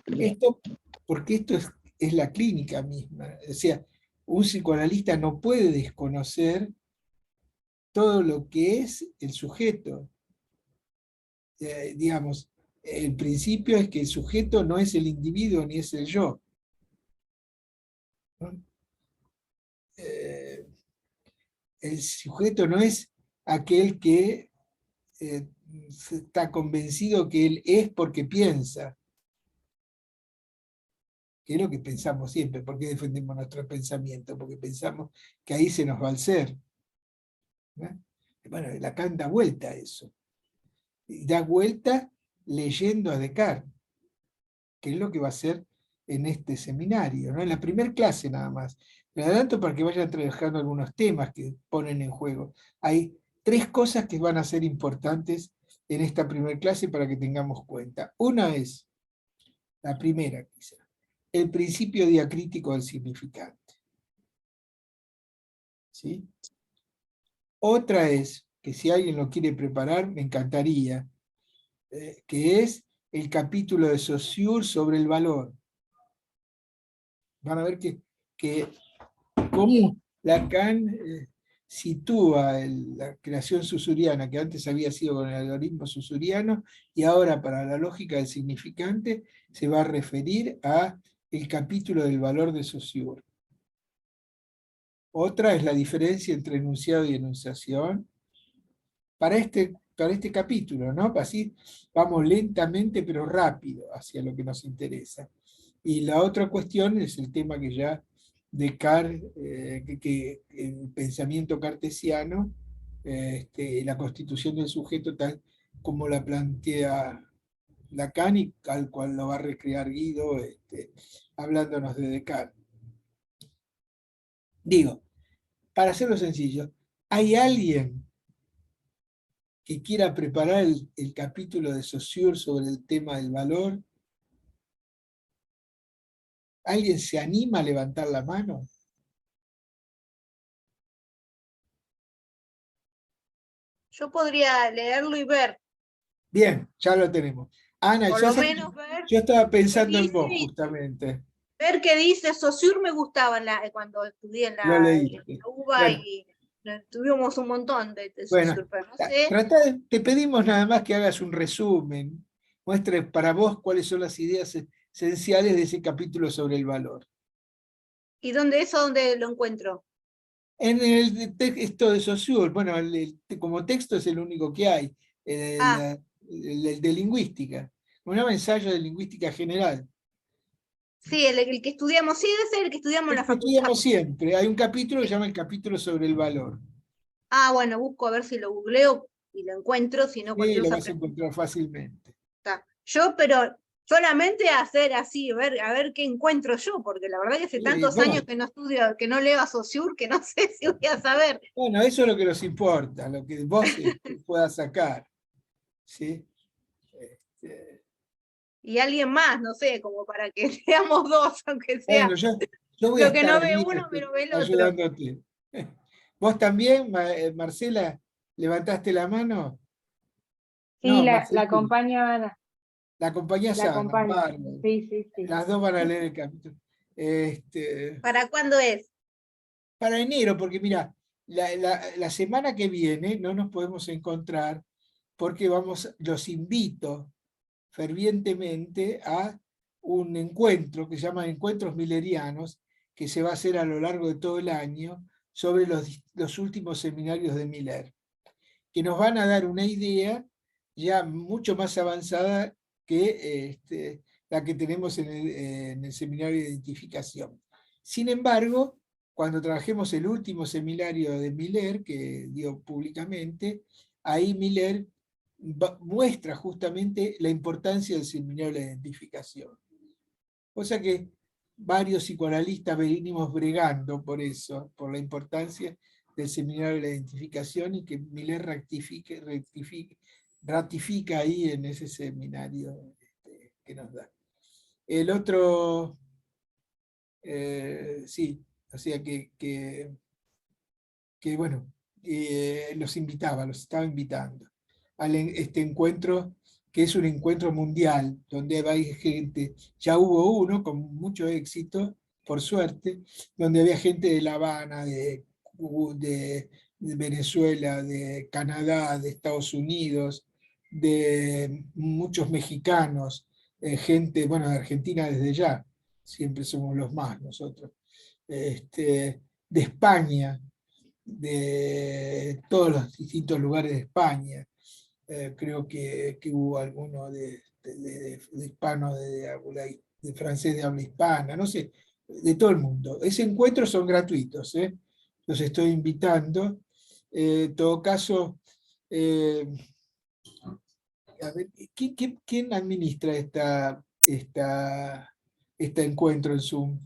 Esto, porque esto es la clínica misma. O sea, un psicoanalista no puede desconocer todo lo que es el sujeto. Digamos, el principio es que el sujeto no es el individuo ni es el yo, ¿no? El sujeto no es aquel que está convencido que él es porque piensa, que es lo que pensamos siempre. ¿Por qué defendemos nuestro pensamiento? Porque pensamos que ahí se nos va el ser, ¿no? Bueno, Lacan da vuelta a eso. Y da vuelta leyendo a Descartes, que es lo que va a hacer en este seminario, ¿no? En la primera clase nada más. Me adelanto para que vayan trabajando algunos temas que ponen en juego. Hay 3 cosas que van a ser importantes en esta primera clase para que tengamos cuenta. Una es, la primera quizá, el principio diacrítico del significante, ¿sí? Otra es, que si alguien lo quiere preparar, me encantaría, que es el capítulo de Saussure sobre el valor. Van a ver que cómo Lacan sitúa la creación saussuriana, que antes había sido con el algoritmo saussuriano, y ahora para la lógica del significante se va a referir a el capítulo del valor de Saussure. Otra es la diferencia entre enunciado y enunciación. Para este capítulo, ¿no? Así vamos lentamente pero rápido hacia lo que nos interesa. Y la otra cuestión es el tema que ya Descartes, que el pensamiento cartesiano, la constitución del sujeto tal como la plantea Lacan y al cual lo va a recrear Guido, hablándonos de Descartes. Digo, para hacerlo sencillo, ¿hay alguien que quiera preparar el capítulo de Saussure sobre el tema del valor? ¿Alguien se anima a levantar la mano? Yo podría leerlo y ver, Bien, ya lo tenemos. Ana, por lo menos ver yo estaba qué pensando en dice vos y justamente. ver qué dice. Saussure me gustaba cuando estudié en Lo en leíste. la UBA Bueno, y tuvimos un montón de bueno, Saussure, pero no sé. te pedimos nada más que hagas un resumen, muestre para vos cuáles son las ideas esenciales de ese capítulo sobre el valor. ¿Y dónde eso, dónde lo encuentro? En el texto de Saussure, bueno, como texto es el único que hay, Ah, el de lingüística, un ensayo de lingüística general. sí, el que estudiamos, sí, debe ser el que estudiamos en El la que facultad. estudiamos siempre, hay un capítulo que se llama el capítulo sobre el valor. Ah, bueno, busco a ver si lo googleo y lo encuentro, si no Sí, cualquier lo cosa vas a encontrar fácilmente. pregunta. Yo, pero solamente hacer así, ver, a ver qué encuentro yo, porque la verdad que hace Y tantos bueno, años que no estudio, que no leo a Saussure, que no sé si voy a saber. bueno, eso es lo que nos importa, lo que vos puedas sacar, ¿sí? Este, Y alguien más, no sé, como para que seamos dos, aunque sea. bueno, yo voy a Lo que estar no ve ahí uno, me lo ve el otro. ayudándote. ¿Vos también, Marcela, levantaste la mano? Sí, No, la Marcelina, acompaña Ana, la acompañás la a Ana, acompaña. bárbaro. Sí, sí, sí. Las dos van a leer el capítulo. ¿Para cuándo es? Para enero, porque mira, la semana que viene no nos podemos encontrar porque los invito fervientemente a un encuentro que se llama Encuentros Millerianos, que se va a hacer a lo largo de todo el año sobre los últimos seminarios de Miller, que nos van a dar una idea ya mucho más avanzada que la que tenemos en el seminario de identificación. Sin embargo, cuando trabajemos el último seminario de Miller, que dio públicamente, ahí Miller muestra justamente la importancia del seminario de la identificación. Cosa que varios psicoanalistas venimos bregando por eso, por la importancia del seminario de la identificación, y que Miller ratifica ahí en ese seminario que nos da. El otro, sí, o sea bueno, los estaba invitando a este encuentro que es un encuentro mundial, donde hay gente, ya hubo uno con mucho éxito, por suerte, donde había gente de La Habana, de Venezuela, de Canadá, de Estados Unidos, de muchos mexicanos, gente, bueno, de Argentina desde ya, siempre somos los más nosotros, de España, de todos los distintos lugares de España. Creo que hubo alguno de hispano, de francés de habla hispana, no sé, de todo el mundo. Ese encuentro son gratuitos, ¿eh? Los estoy invitando. En todo caso, a ver, ¿quién administra este encuentro en Zoom?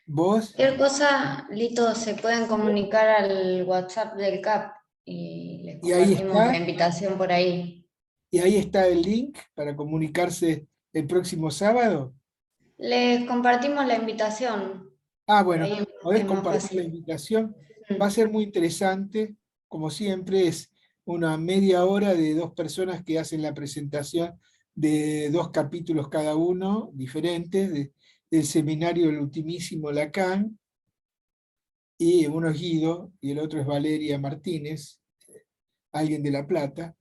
¿Vos? Cualquier cosa, Lito, se pueden comunicar al WhatsApp del CAP y les Y ahí compartimos la está, invitación por ahí. y ahí está el link para comunicarse el próximo sábado. Les compartimos la invitación. Ah, Por bueno, ahí podés es más compartir la fácil. invitación. Va a ser muy interesante. Como siempre, es una media hora de dos personas que hacen la presentación de dos capítulos cada uno, diferentes, del seminario del ultimísimo Lacan, y uno es Guido, y el otro es Valeria Martínez, alguien de La Plata,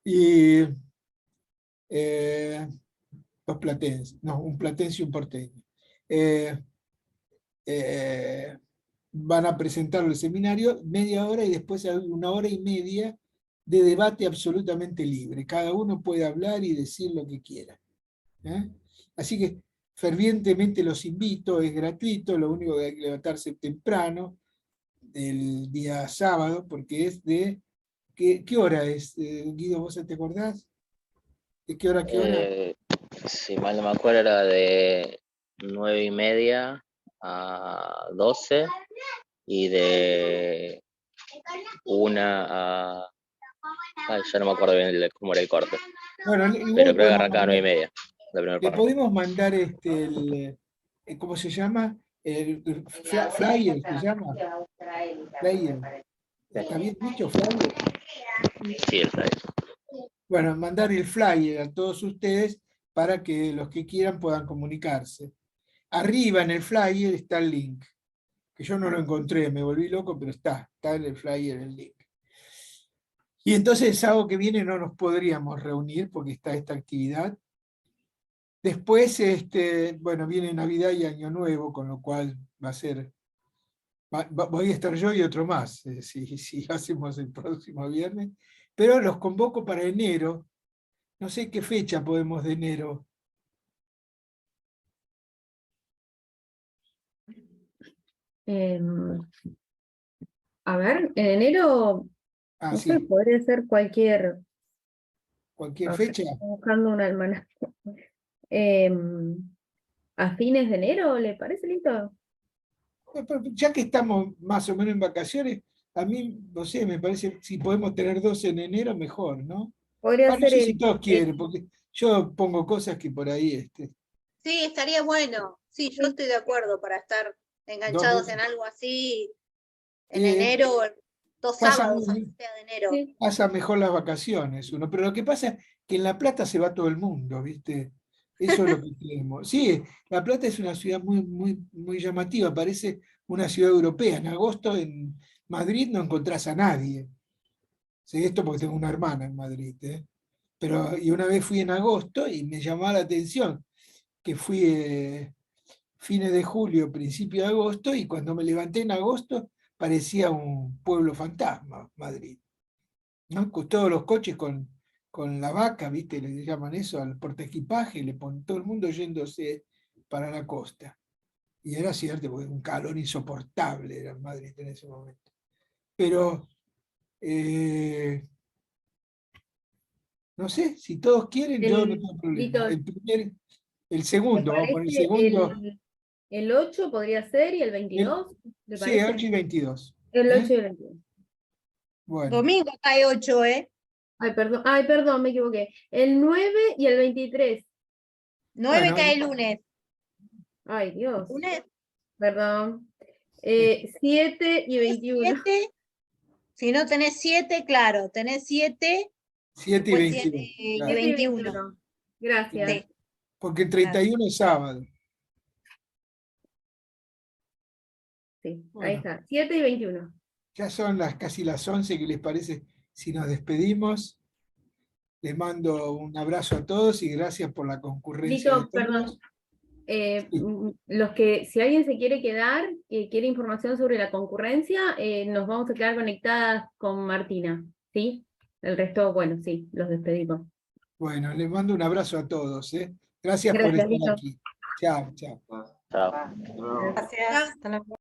y dos platenses, no, un platense y un porteño. Eh, eh, Van a presentar el seminario media hora y después hay una hora y media de debate absolutamente libre. Cada uno puede hablar y decir lo que quiera. ¿Eh? Así que fervientemente los invito, es gratuito, lo único que hay que levantarse temprano, el día sábado, porque es de... ¿Qué hora es, Guido? ¿Vos te acordás? ¿De qué hora a qué hora? Si mal no me acuerdo, era de 9:30 a 12 y de 1 a... Ay, ya no me acuerdo bien cómo era el corte, Bueno, igual pero creo que arrancaba a 9:30, la primera le parte. podemos mandar ¿cómo se llama? El flyer, ¿se llama? Flyer. ¿Está bien dicho, flyer? Sí, el flyer. Bueno, mandar el flyer a todos ustedes para que los que quieran puedan comunicarse. Arriba en el flyer está el link, que yo no lo encontré, me volví loco, pero está en el flyer el link. Y entonces el sábado que viene no nos podríamos reunir porque está esta actividad. Después, bueno, viene Navidad y Año Nuevo, con lo cual va a ser, voy a estar yo y otro más, si hacemos el próximo viernes, pero los convoco para enero. No sé qué fecha podemos de enero. A ver, en enero, Ah, no sé, sí, podría ser cualquier, cualquier a ver, fecha. estoy buscando un almanaque. ¿A fines de enero le parece lindo? Pero ya que estamos más o menos en vacaciones, a mí, no sé, me parece, si podemos tener dos en enero, mejor, ¿no? Podría No ser sé si todos quieren, porque yo pongo cosas que por ahí, Sí, estaría bueno. Sí, yo estoy de acuerdo para estar dos enganchados en veces. algo así en Eh, enero, 2 pasa, sábados, aunque sea de enero. sí. pasa mejor las vacaciones uno, pero lo que pasa es que en La Plata se va todo el mundo, ¿viste? Eso es lo que tenemos. Sí, La Plata es una ciudad muy, muy, muy llamativa, parece una ciudad europea. En agosto en Madrid no encontrás a nadie. Sé esto porque tengo una hermana en Madrid, ¿eh? Pero, y una vez fui en agosto y me llamó la atención que fui fines de julio, principio de agosto, y cuando me levanté en agosto parecía un pueblo fantasma, Madrid, ¿no? Con todos los coches con la vaca, ¿viste? Le llaman eso al portaequipaje, le ponen todo el mundo yéndose para la costa. Y era cierto, porque un calor insoportable era en Madrid en ese momento. Pero, no sé, si todos quieren, yo no tengo Lito, problema. El ¿le segundo, vamos a poner el parece segundo. el 8 podría ser y el 22? ¿Le Sí, parece? 8 y 22. El ¿Eh? 8 y el 22. Bueno, Domingo cae 8, ¿eh? Ay, perdón, me equivoqué. El 9 y el 23. 9 bueno, cae lunes. Ay, Dios, Lunes perdón. este, 7 y 21. 7. Si no tenés 7, claro, tenés 7 7 y Después 21. 7 y claro, 21. Gracias. Sí. porque el 31 es sábado. Sí, ahí Bueno. está. 7 y 21. Ya son casi las 11, ¿qué les parece si nos despedimos? Les mando un abrazo a todos y gracias por la concurrencia de Lito, perdón. todos. Los que, si alguien se quiere quedar, quiere información sobre la concurrencia, nos vamos a quedar conectadas con Martina, ¿sí? El resto, bueno, sí, los despedimos. Bueno, les mando un abrazo a todos. Gracias por Gracias, estar Lito. aquí. Chao, chao. Chao. Gracias. Hasta luego.